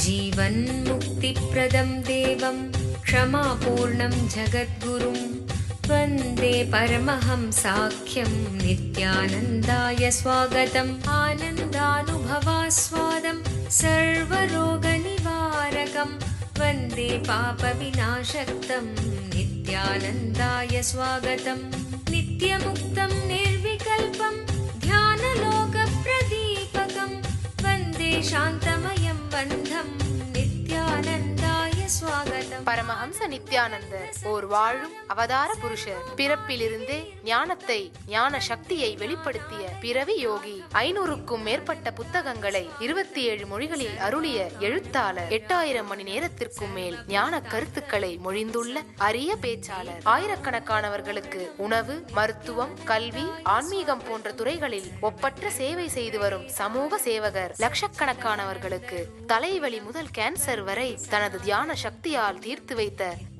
जीवन्मुक्तिप्रदं देवं क्षमापूर्णं जगद्गुरुं वन्दे परमहंसाख्यं नित्यानन्दाय स्वागतम्। आनन्दानुभवास्वादं सर्वरोगनिवारकं वन्दे पापविनाशक्तं नित्यानन्दाय स्वागतम्। नित्यमुक्तं निर्विकल्पं ध्यानलोकप्रदीपकं वन्दे शान्तमयं बन्धं नित्यानन्दाय स्वागतम्। பரமஹம்ச நித்யானந்தர் ஓர் வாழும் அவதார புருஷர். பிறப்பிலிருந்தே ஞானத்தை, ஞான சக்தியை வெளிப்படுத்திய பிறவி யோகி. 500க்கும் மேற்பட்ட புத்தகங்களை 27 மொழிகளில் அருளிய எழுத்தாளர். 8000 மணி நேரத்திற்கும் மேல் ஞான கருத்துக்களை மொழிந்துள்ள அரிய பேச்சாளர். ஆயிரக்கணக்கானவர்களுக்கு உணவு, மருத்துவம், கல்வி, ஆன்மீகம் போன்ற துறைகளில் ஒப்பற்ற சேவை செய்து வரும் சமூக சேவகர். லட்சக்கணக்கானவர்களுக்கு தலைவலி முதல் கேன்சர் வரை தனது தியான சக்தியால் தீர்த்து வைத்த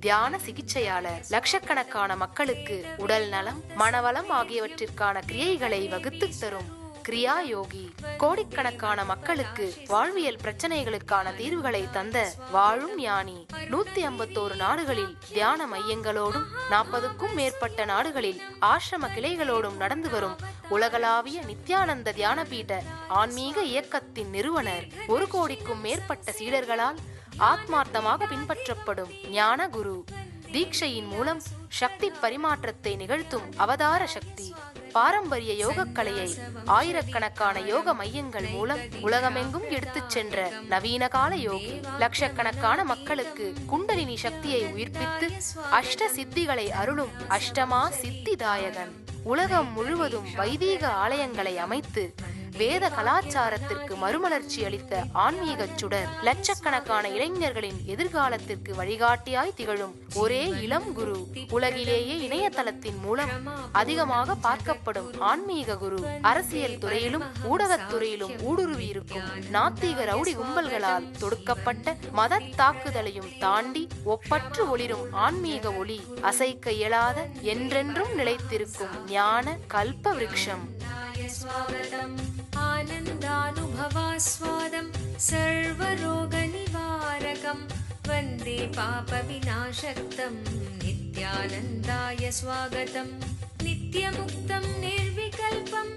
தியான சிகிச்சையாளர். லட்சக்கணக்கான மக்களுக்கு உடல் நலம், மனவளம் ஆகியவற்றிற்கான கிரியைகளை வகுத்து தரும் கிரியா யோகி. கோடிக்கணக்கான மக்களுக்கு வாழ்வியல் பிரச்சனைகளுக்கான தீர்வுகளை தந்த வாழும் ஞானி. 151 நாடுகளில் தியான மையங்களோடும் 40க்கும் மேற்பட்ட நாடுகளில் ஆசிரம கிளைகளோடும் நடந்து வரும் உலகளாவிய நித்யானந்த தியானபீட ஆன்மீக இயக்கத்தின் நிறுவனர். 1 கோடிக்கும் மேற்பட்ட சீடர்களால் ஆத்மார்த்தமாக பின்பற்றப்படும் ஞான குரு. தீட்சையின் மூலம் சக்தி பரிமாற்றத்தை நிகழ்த்தும் அவதார சக்தி. பாரம்பரிய யோக கலையை ஆயிரக்கணக்கான யோக மையங்கள் மூலம் உலகமெங்கும் எடுத்துச் சென்ற நவீன கால யோகி. லட்சக்கணக்கான மக்களுக்கு குண்டலினி சக்தியை உயிர்ப்பித்து அஷ்ட சித்திகளை அருளும் அஷ்டமா சித்திதாயகன். உலகம் முழுவதும் வைதீக ஆலயங்களை அமைத்து வேத கலாச்சாரத்திற்கு மறுமலர்ச்சி அளித்த ஆன்மீக சுடர். லட்சக்கணக்கான இளைஞர்களின் எதிர்காலத்திற்கு வழிகாட்டியாய் திகழும் ஒரே இளம் குரு. உலகிலேயே இணையதளத்தின் மூலம் அதிகமாக பார்க்கப்படும் ஆன்மீக குரு. அரசியல் துறையிலும் ஊடகத்துறையிலும் ஊடுருவி இருக்கும் நாத்திக ரவுடி கும்பல்களால் தொடுக்கப்பட்ட மத தாக்குதலையும் தாண்டி ஒப்பற்று ஒளிரும் ஆன்மீக ஒளி. அசைக்க இயலாத, என்றென்றும் நிலைத்திருக்கும் ஞான கல்ப விருட்சம். आनन्दानुभवास्वादं सर्वरोगनिवारकं वन्दे पापविनाशक्तं नित्यानन्दाय स्वागतम्। नित्यमुक्तं निर्विकल्पं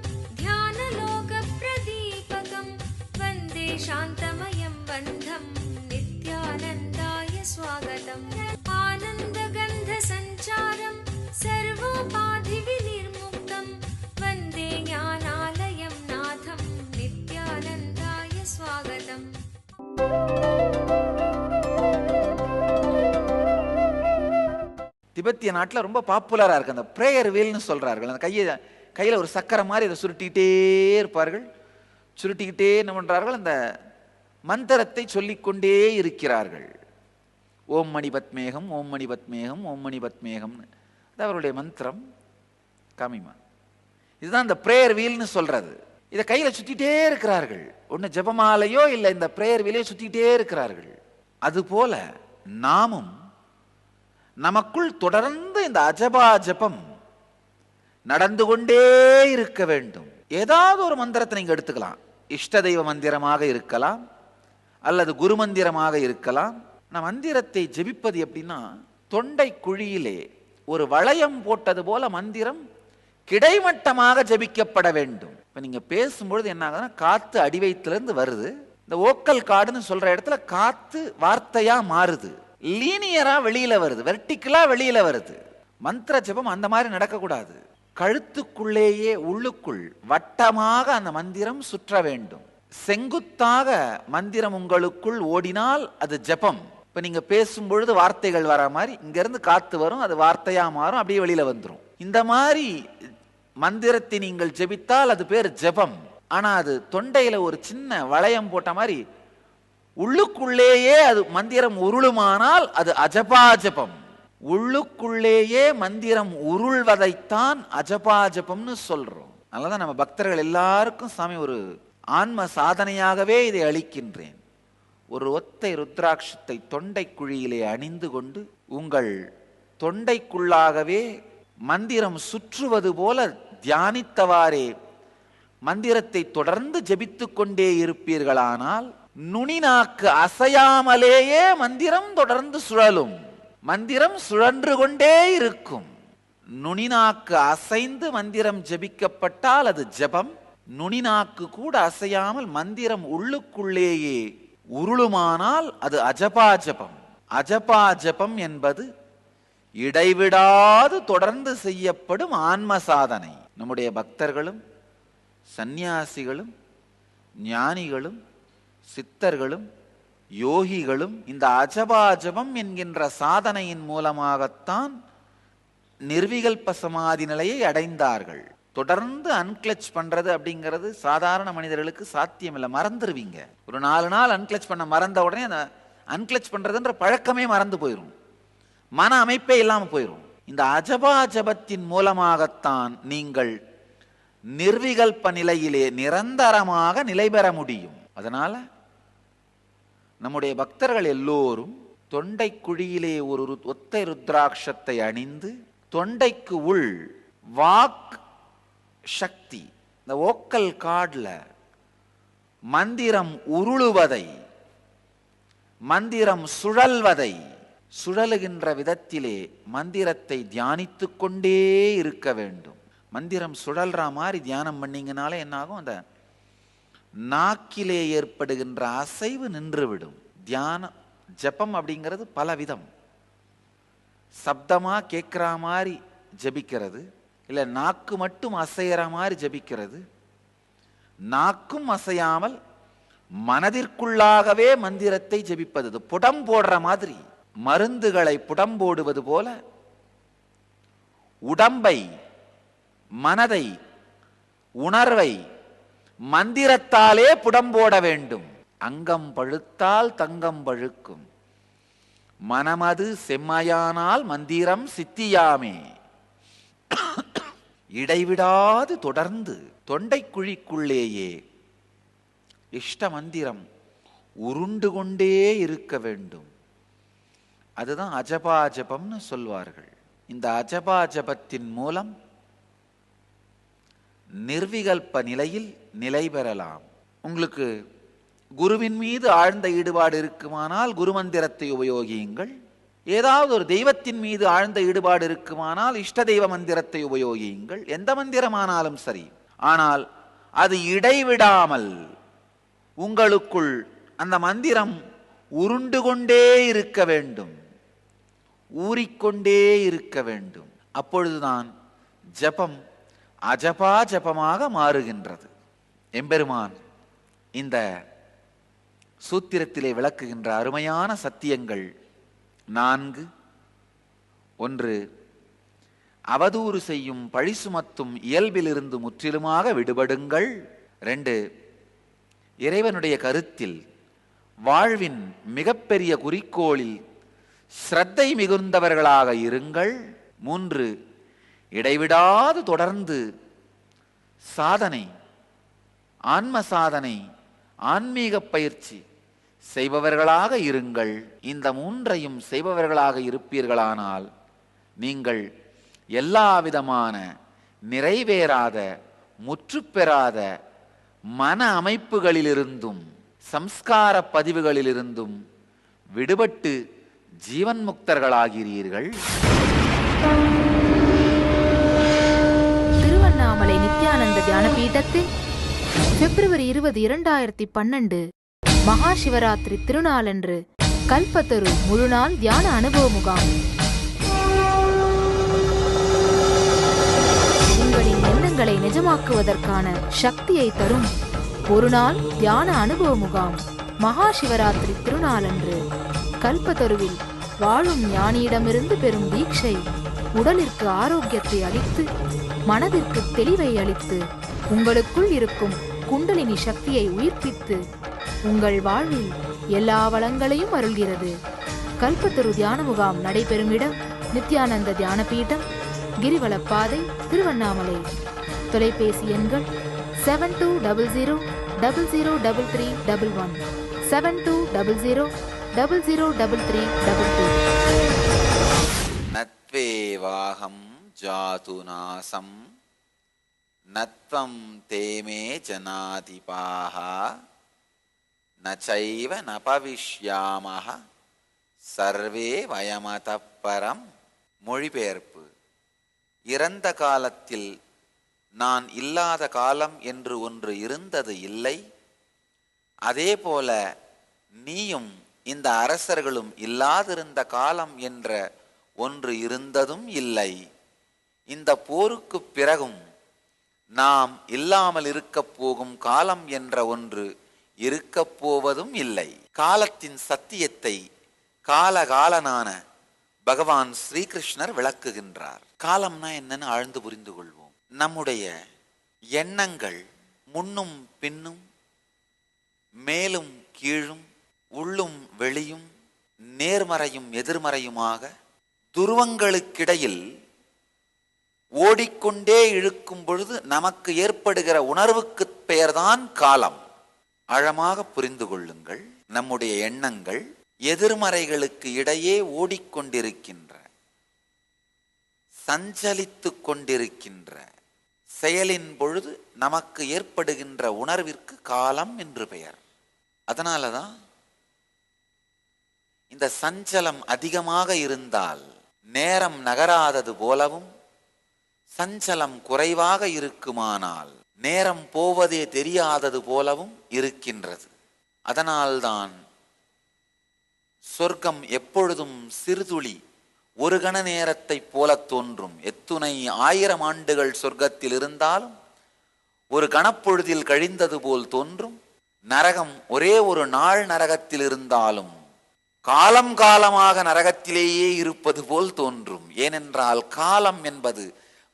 ध्यानलोकप्रदीपकं वन्दे शान्तमयं बन्धं नित्यानन्दाय स्वागतम्। आनन्दगन्धसञ्चारं सर्वोपाधिविनिर्मुक्तं वन्दे ज्ञानालयं नाथं नित्यानन्दाय स्वागतम्। திபெத்திய நாட்டில் ரொம்ப பாப்புலராக இருக்குது அந்த ப்ரேயர் வீல்னு சொல்கிறார்கள். அந்த கையில் ஒரு சக்கரை மாதிரி அதை சுருட்டிக்கிட்டே இருப்பார்கள். சுருட்டிக்கிட்டே என்ன பண்ணுறார்கள், அந்த மந்திரத்தை சொல்லிக்கொண்டே இருக்கிறார்கள். ஓம் மணி பத்மேகம், ஓம் மணி பத்மேகம், ஓம் மணி பத்மேகம்னு அது அவருடைய மந்திரம். காமிமா, இதுதான் இந்த ப்ரேயர் வீல்னு சொல்கிறது. இதை கையில் சுற்றிட்டே இருக்கிறார்கள். ஒன்று ஜபமாலையோ இல்லை இந்த ப்ரேயர் வீலையோ சுற்றிக்கிட்டே இருக்கிறார்கள். அதுபோல நாமும் நமக்குள் தொடர்ந்து இந்த அஜபா ஜபம் நடந்து கொண்டே இருக்க வேண்டும். ஏதாவது ஒரு மந்திரத்தை நீங்க எடுத்துக்கலாம். இஷ்ட தெய்வ மந்திரமாக இருக்கலாம், அல்லது குரு மந்திரமாக இருக்கலாம். நான் மந்திரத்தை ஜெபிப்பது எப்படின்னா, தொண்டை குழியிலே ஒரு வளையம் போட்டது போல மந்திரம் கிடைமட்டமாக ஜபிக்கப்பட வேண்டும். இப்போ நீங்க பேசும்பொழுது என்ன ஆகுதுன்னா, காத்து அடிவயத்திலிருந்து வருது. இந்த ஓக்கல் காடுன்னு சொல்ற இடத்துல காத்து வார்த்தையா மாறுது, லீனியரா வெளியில வருது, வெர்டிக்கலா வெளியில வருது. மந்திர ஜபம் அந்த மாதிரி நடக்கக்கூடாது. கழுத்துக்குள்ளேயே உள்ளுக்குள் வட்டமாக அந்த மந்திரம் சுற்ற வேண்டும். செங்குத்தாக மந்திரம் உங்களுக்குள் ஓடினால் அது ஜபம். இப்ப நீங்க பேசும்பொழுது வார்த்தைகள் வர மாதிரி இங்க இருந்து காத்து வரும், அது வார்த்தையா மாறும், அப்படியே வெளியில வந்துடும். இந்த மாதிரி மந்திரத்தை நீங்கள் ஜெபித்தால் அது பேர் ஜபம். ஆனா அது தொண்டையில ஒரு சின்ன வளையம் போட்ட மாதிரி உள்ளுக்குள்ளேயே அது மந்திரம் உருளுமானால் அது அஜபாஜபம். உள்ளுக்குள்ளேயே மந்திரம் உருள்வதைத்தான் அஜபாஜபம்னு சொல்றோம். அதனாலதான் நம்ம பக்தர்கள் எல்லாருக்கும் சாமி ஒரு ஆன்ம சாதனையாகவே இதை அளிக்கின்றேன். ஒரு ஒத்தை ருத்ராட்சத்தை தொண்டை குழியிலே அணிந்து கொண்டு உங்கள் தொண்டைக்குள்ளாகவே மந்திரம் சுற்றுவது போல தியானித்தவாறே மந்திரத்தை தொடர்ந்து ஜபித்துக் கொண்டே இருப்பீர்களானால் நுனிநாக்கு அசையாமலேயே மந்திரம் தொடர்ந்து சுழலும். மந்திரம் சுழன்று கொண்டே இருக்கும். நுனிநாக்கு அசைந்து மந்திரம் ஜபிக்கப்பட்டால் அது ஜபம். நுனிநாக்கு கூட அசையாமல் மந்திரம் உள்ளுக்குள்ளேயே உருளுமானால் அது அஜபா ஜபம். அஜபா ஜபம் என்பது இடைவிடாது தொடர்ந்து செய்யப்படும் ஆன்ம சாதனை. நம்முடைய பக்தர்களும் சந்நியாசிகளும் ஞானிகளும் சித்தர்களும் யோகிகளும் இந்த அஜபா ஜபம் என்கின்ற சாதனையின் மூலமாகத்தான் நிர்விகல்ப சமாதி நிலையை அடைந்தார்கள். தொடர்ந்து அன்கிளச் பண்றது அப்படிங்கிறது சாதாரண மனிதர்களுக்கு சாத்தியம் இல்லை. மறந்துடுவீங்க. ஒரு 4 நாள் அன்கிளச் பண்ண மறந்த உடனே அந்த அன்கிளச் பண்றதுன்ற பழக்கமே மறந்து போயிடும். மன அமைப்பே இல்லாமல் போயிடும். இந்த அஜபா ஜபத்தின் மூலமாகத்தான் நீங்கள் நிர்விகல்ப நிலையிலே நிரந்தரமாக நிலை பெற முடியும். அதனால நம்முடைய பக்தர்கள் எல்லோரும் தொண்டை குழியிலே ஒரு ஒத்தை ருத்ராட்சத்தை அணிந்து தொண்டைக்கு உள் வாக் சக்தி, இந்த வோக்கல் கார்ட்ல மந்திரம் உருளுவதை, மந்திரம் சுழல்வதை, சுழலுகின்ற விதத்திலே மந்திரத்தை தியானித்துக் கொண்டே இருக்க வேண்டும். மந்திரம் சுழல்ற மாதிரி தியானம் பண்ணீங்கனாலே என்னாகும், அந்த நாக்கிலே ஏற்படுகின்ற அசைவு நின்றுவிடும். தியானம் ஜபம் அப்படிங்கிறது பல விதம். சப்தமா கேட்கிற மாதிரி ஜபிக்கிறது, இல்ல நாக்கு மட்டும் அசைகிற மாதிரி ஜபிக்கிறது, நாக்கும் அசையாமல் மனதிற்குள்ளாகவே மந்திரத்தை ஜபிப்பது. புடம் போடுற மாதிரி, மருந்துகளை புடம் போடுவது போல உடம்பை, மனதை, உணர்வை மந்திரத்தாலே புடம் போட வேண்டும். அங்கம் பழுத்தால் தங்கம் பழுக்கும், மனமது செம்மையானால் மந்திரம் சித்தியாமே. இடைவிடாது தொடர்ந்து தொண்டை குழிக்குள்ளேயே இஷ்ட மந்திரம் உருண்டு கொண்டே இருக்க வேண்டும். அதுதான் அஜபா ஜபம்னு சொல்வார்கள். இந்த அஜபா ஜபத்தின் மூலம் நிர்விகல்ப நிலையில் நிலை பெறலாம். உங்களுக்கு குருவின் மீது ஆழ்ந்த ஈடுபாடு இருக்குமானால் குரு மந்திரத்தை உபயோகியுங்கள். ஏதாவது ஒரு தெய்வத்தின் மீது ஆழ்ந்த ஈடுபாடு இருக்குமானால் இஷ்ட தெய்வ மந்திரத்தை உபயோகியுங்கள். எந்த மந்திரமானாலும் சரி. ஆனால் அது இடைவிடாமல் உங்களுக்குள் அந்த மந்திரம் உருண்டு கொண்டே இருக்க வேண்டும், ஊறிக்கொண்டே இருக்க வேண்டும். அப்பொழுதுதான் ஜபம் அஜபா ஜபமாக மாறுகின்றது. எம்பெருமான் இந்த சூத்திரத்திலே விளக்குகின்ற அருமையான சத்தியங்கள் 4. 1. அவதூறு செய்யும் பழி சுமத்தும் இயல்பிலிருந்து முற்றிலுமாக விடுபடுங்கள். 2. இறைவனுடைய கருத்தில் வாழ்வின் மிகப்பெரிய குறிக்கோளில் ஸ்ரத்தை மிகுந்தவர்களாக இருங்கள். 3. இடைவிடாது தொடர்ந்து சாதனை, ஆன்ம சாதனை, ஆன்மீக பயிற்சி செய்பவர்களாக இருங்கள். இந்த 3ஐயும் செய்பவர்களாக இருப்பீர்களானால் நீங்கள் எல்லா விதமான நிறைவேறாத, முற்றுப்பெறாத மன அமைப்புகளிலிருந்தும் சம்ஸ்கார பதிவுகளிலிருந்தும் விடுபட்டு ஜீவன் முக்தர்களாகிறீர்கள். திருவண்ணாமலை நித்யானந்த தியான பீடத்தில் பிப்ரவரி 20, 2012 மகா சிவராத்திரி திருநாளன்று கல்பத்தரு முழுநாள் தியான அனுபவ முகாம். உங்களின் எண்ணங்களை நிஜமாக்குவதற்கான சக்தியை தரும் ஒரு நாள் தியான அனுபவ முகாம். மகா சிவராத்திரி திருநாளன்று கல்பத்தருவில் வாழும் ஞானியிடமிருந்து பெறும் தீட்சை உடலிற்கு ஆரோக்கியத்தை அளித்து மனதிற்கு தெளிவை அளித்து உங்களுக்குள் இருக்கும் குண்டலினி சக்தியை உயிர்ப்பித்து உங்கள் வாழ்வில் எல்லா வளங்களையும் அருள்கிறது. கல்பத்தரு தியான முகாம் நடைபெறும் இடம் நித்யானந்த தியான பீடம், கிரிவலப்பாதை, திருவண்ணாமலை. தொலைபேசி எண்கள் 7200003311 7200003322. நத்வேவாகம் ஜாது நாசம் நத்வம் தேமே ஜனாதிபாஹ நச்சைவ நபவிஷ்யாமஹ சர்வே வயமதः பரம். மொழிபெயர்ப்பு: இறந்த காலத்தில் நான் இல்லாத காலம் என்று ஒன்று இருந்தது இல்லை. அதேபோல நீயும் இந்த அரசர்களும் இல்லாதிருந்த காலம் என்ற ஒன்று இருந்ததும் இல்லை. இந்த போருக்கு பிறகும் நாம் இல்லாமல் இருக்கப் போகும் காலம் என்ற ஒன்று இருக்கப் போவதும் இல்லை. காலத்தின் சத்தியத்தை காலகாலனான பகவான் ஸ்ரீகிருஷ்ணர் விளக்குகின்றார். காலம்னா என்னன்னு ஆழ்ந்து புரிந்து கொள்வோம். நம்முடைய எண்ணங்கள் முன்னும் பின்னும், மேலும் கீழும், உள்ளும் வெளியும், நேர்மறையும் எதிர்மறையுமாக துருவங்களுக்கிடையில் ஓடிக்கொண்டே இழுக்கும் பொழுது நமக்கு ஏற்படுகிற உணர்வுக்கு பெயர்தான் காலம். ஆழமாக புரிந்து கொள்ளுங்கள். நம்முடைய எண்ணங்கள் எதிர்மறைகளுக்கு இடையே ஓடிக்கொண்டிருக்கின்ற, சஞ்சலித்து கொண்டிருக்கின்ற செயலின் பொழுது நமக்கு ஏற்படுகின்ற உணர்விற்கு காலம் என்று பெயர். அதனாலதான் இந்த சஞ்சலம் அதிகமாக இருந்தால் நேரம் நகராதது போலவும், சஞ்சலம் குறைவாக இருக்குமானால் நேரம் போவதே தெரியாதது போலவும் இருக்கின்றது. அதனால்தான் சொர்க்கம் எப்பொழுதும் சிறுதுளி ஒரு கண நேரத்தை போல தோன்றும். எத்துணை 1000 ஆண்டுகள் சொர்க்கத்தில் இருந்தாலும் ஒரு கணப்பொழுதில் கழிந்தது போல் தோன்றும். நரகம் ஒரே ஒரு நாள் நரகத்தில் இருந்தாலும் காலம் காலமாக நரகத்திலேயே இருப்பது போல் தோன்றும். ஏனென்றால் காலம் என்பது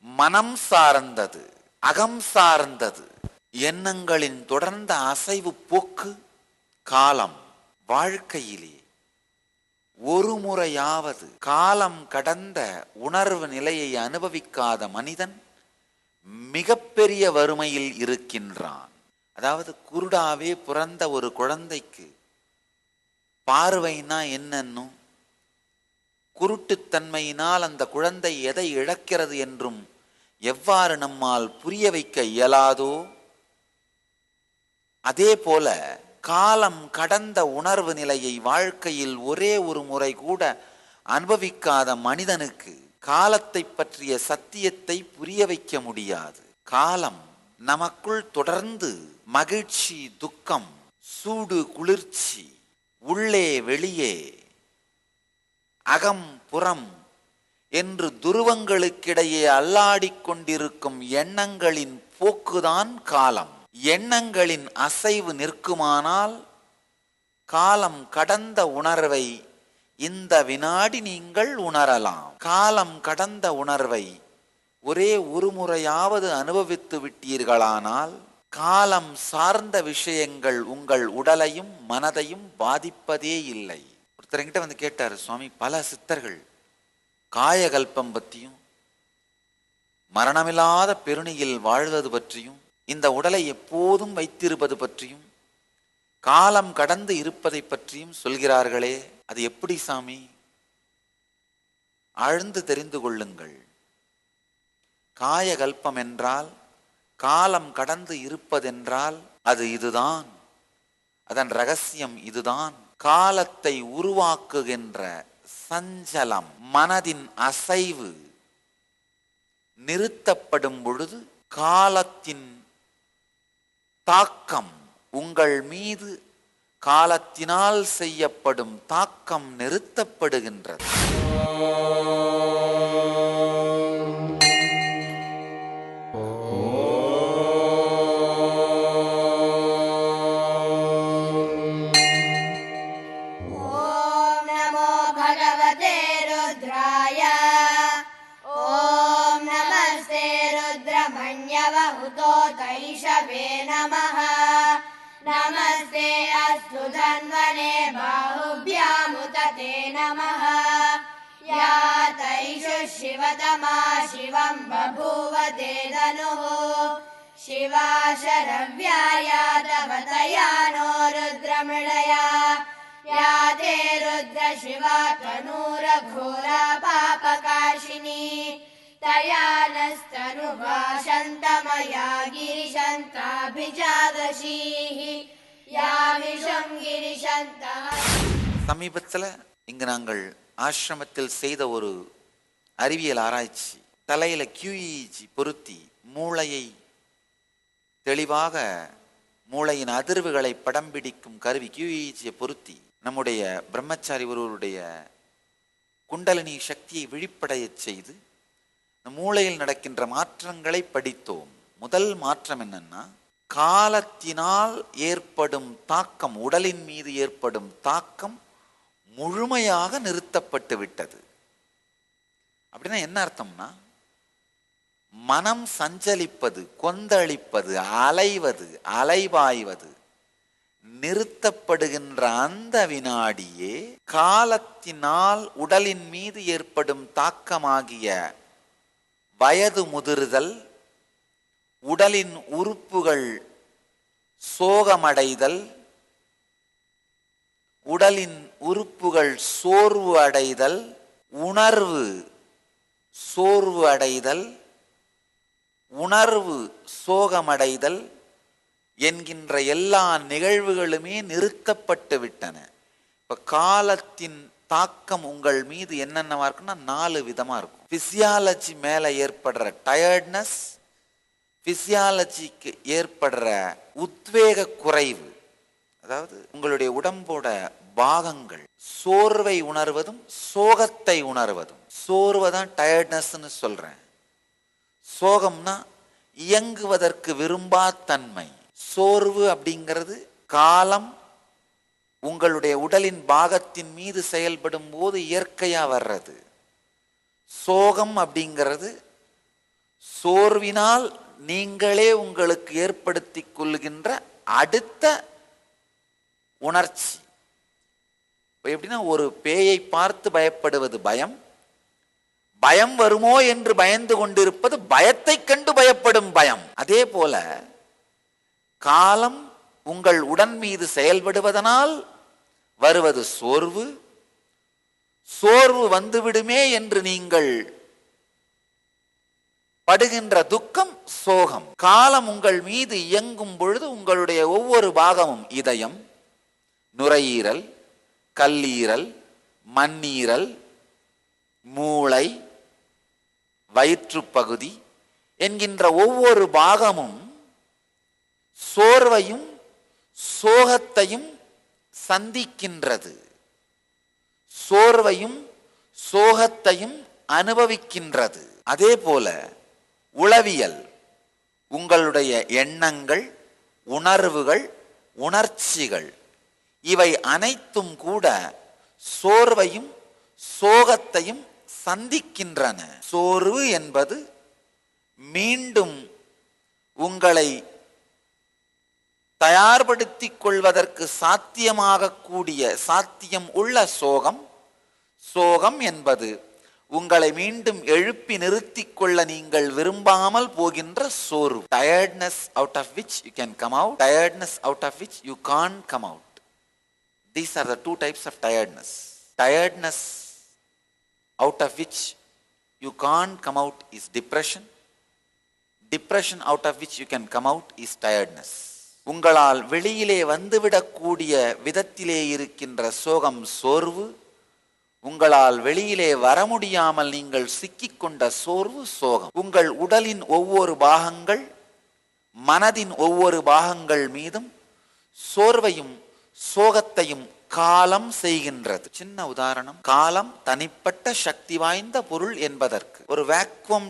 மனம் சார்ந்தது, அகம் சார்ந்தது. எண்ணங்களின் தொடர்ந்த அசைவு போக்கு காலம். வாழ்க்கையிலே ஒரு முறையாவது காலம் கடந்த உணர்வு நிலையை அனுபவிக்காத மனிதன் மிகப்பெரிய வறுமையில் இருக்கின்றான். அதாவது குருடாவே பிறந்த ஒரு குழந்தைக்கு பார்வைனா என்னன்னும், குருட்டுத்தன்மையினால் அந்த குழந்தை எதை இழக்கிறது என்றும் எவ்வாறு நம்மால் புரிய வைக்க இயலாதோ, அதே போல காலம் கடந்த உணர்வு நிலையை வாழ்க்கையில் ஒரே ஒரு முறை கூட அனுபவிக்காத மனிதனுக்கு காலத்தை பற்றிய சத்தியத்தை புரிய வைக்க முடியாது. காலம் நமக்குள் தொடர்ந்து மகிழ்ச்சி, துக்கம், சூடு, குளிர்ச்சி, உள்ளே வெளியே, அகம் புறம் என்று துருவங்களுக்கிடையே அல்லாடிக் கொண்டிருக்கும் எண்ணங்களின் போக்குதான் காலம். எண்ணங்களின் அசைவு நிற்குமானால் காலம் கடந்த உணர்வை இந்த வினாடி நீங்கள் உணரலாம். காலம் கடந்த உணர்வை ஒரே ஒரு முறையாவது அனுபவித்து விட்டீர்களானால் காலம் சார்ந்த விஷயங்கள் உங்கள் உடலையும் மனதையும் பாதிப்பதே இல்லை. ஒருத்தர்கிட்ட வந்து கேட்டார், சுவாமி, பல சித்தர்கள் காயகல்பம் பற்றியும் மரணமில்லாத பெருணியில் வாழ்வது பற்றியும் இந்த உடலை எப்போதும் வைத்திருப்பது பற்றியும் காலம் கடந்து இருப்பதை பற்றியும் சொல்கிறார்களே, அது எப்படி சாமி? ஆழ்ந்து தெரிந்து கொள்ளுங்கள். காயகல்பம் என்றால், காலம் கடந்து இருப்பதென்றால் அது இதுதான். அதன் ரகசியம் இதுதான். காலத்தை உருவாக்குகின்ற சஞ்சலம், மனதின் அசைவு நிறுத்தப்படும் பொழுது காலத்தின் தாக்கம் உங்கள் மீது, காலத்தினால் செய்யப்படும் தாக்கம் நிறுத்தப்படுகின்றது. नमस्ते अस्तु धन्वने बाहुभ्यामुतते नमः। या तैषु शिवतमा शिवं बभूव ते धनुः शिवा शरव्याया तव तया नो रुद्रमृळया। या ते रुद्र शिवा तनूरघोरा पापकाशिनी तया नस्तनुभाषन्तमनुपेतमोक्षदायिनी। या गिरिशन्ताभिजादशीः यामिषं गिरिशन्तः. சமீபத்தில் இங்கு நாங்கள் ஆசிரமத்தில் செய்த ஒரு அறிவியல் ஆராய்ச்சி, தலையில QEEG பொருத்தி மூளையை தெளிவாக, மூளையின் அதிர்வுகளை படம் பிடிக்கும் கருவி QEEG பொருத்தி நம்முடைய பிரம்மச்சாரி ஒருவருடைய குண்டலினி சக்தியை விழிப்படைய செய்து மூளையில் நடக்கின்ற மாற்றங்களை படித்தோம். முதல் மாற்றம் என்னன்னா, காலத்தினால் ஏற்படும் தாக்கம், உடலின் மீது ஏற்படும் தாக்கம் முழுமையாக நிறுத்தப்பட்டு விட்டது. அப்படின்னா என்ன அர்த்தம்னா, மனம் சஞ்சலிப்பது, கொந்தளிப்பது, அலைவது, அலைபாய்வது நிறுத்தப்படுகின்ற அந்த வினாடியே காலத்தினால் உடலின் மீது ஏற்படும் தாக்கமாகிய வயது முதிர்தல், உடலின் உறுப்புகள் சோகமடைதல், உடலின் உறுப்புகள் சோர்வு அடைதல், உணர்வு சோர்வு அடைதல், உணர்வு சோகமடைதல் என்கின்ற எல்லா நிகழ்வுகளுமே நிறுத்தப்பட்டு விட்டன. இப்ப காலத்தின் தாக்கம் உங்கள் மீது என்னென்னவா இருக்குன்னா 4 விதமா இருக்கும். பிசியாலஜி மேல ஏற்படுற டயர்ட்னஸ், பிசியாலஜிக்கு ஏற்படுற உத்வேக குறைவு, அதாவது உங்களுடைய உடம்போட பாகங்கள் சோர்வை உணர்வதும் சோகத்தை உணர்வதும். சோர்வைதான் டயர்ட்னஸ்ன்னு சொல்றேன். சோகம்னா இயங்குவதற்கு விரும்பா தன்மை. சோர்வு அப்படிங்கிறது காலம் உங்களுடைய உடலின் பாகத்தின் மீது செயல்படும் போது இயற்கையா வர்றது. சோகம் அப்படிங்கிறது சோர்வினால் நீங்களே உங்களுக்கு ஏற்படுத்தி கொள்கின்ற அடுத்த உணர்ச்சி. எப்படின்னா, ஒரு பேயை பார்த்து பயப்படுவது பயம், பயம் வருமோ என்று பயந்து கொண்டிருப்பது பயத்தை கண்டு பயப்படும் பயம். அதே போல காலம் உங்கள் உடல் மீது செயல்படுவதனால் வருவது சோர்வு. சோர்வு வந்துவிடுமே என்று நீங்கள் படுகின்ற துக்கம் சோகம். காலம் உங்கள் மீது இயங்கும் பொழுது உங்களுடைய ஒவ்வொரு பாகமும், இதயம், நுரையீரல், கல்லீரல், மண்ணீரல், மூளை, வயிற்றுப்பகுதி என்கின்ற ஒவ்வொரு பாகமும் சோர்வையும் சோகத்தையும் சந்திக்கின்றது. சோர்வையும் சோகத்தையும் அனுபவிக்கின்றது. அதே போல உளவியல், உங்களுடைய எண்ணங்கள், உணர்வுகள், உணர்ச்சிகள் இவை அனைத்தும் கூட சோர்வையும் சோகத்தையும் சந்திக்கின்றன. சோர்வு என்பது மீண்டும் உங்களை தயார்படுத்திக் கொள்வதற்கு சாத்தியம் உள்ள சோகம். சோகம் என்பது உங்களை மீண்டும் எழுப்பி நிறுத்திக் கொள்ள நீங்கள் விரும்பாமல் போகின்ற சோர்வு. Tiredness out of which you can come out, tiredness out of which you can't come out. These are the 2 types of tiredness. Tiredness out of which you can't come out is depression. Depression out of which you can come out is tiredness. உங்களால் வெளியிலே வந்துவிடக்கூடிய விதத்திலே இருக்கின்ற சோகம் சோர்வு. உங்களால் வெளியிலே வர முடியாமல் நீங்கள் சிக்கிக்கொண்ட சோர்வு சோகம். உங்கள் உடலின் ஒவ்வொரு பாகங்கள், மனதின் ஒவ்வொரு பாகங்கள் மீதும் சோர்வையும் சோகத்தையும் காலம் செய்கின்றது. சின்ன உதாரணம், காலம் தனிப்பட்ட சக்தி வாய்ந்த பொருள் என்பதற்கு ஒரு வேக்யூம்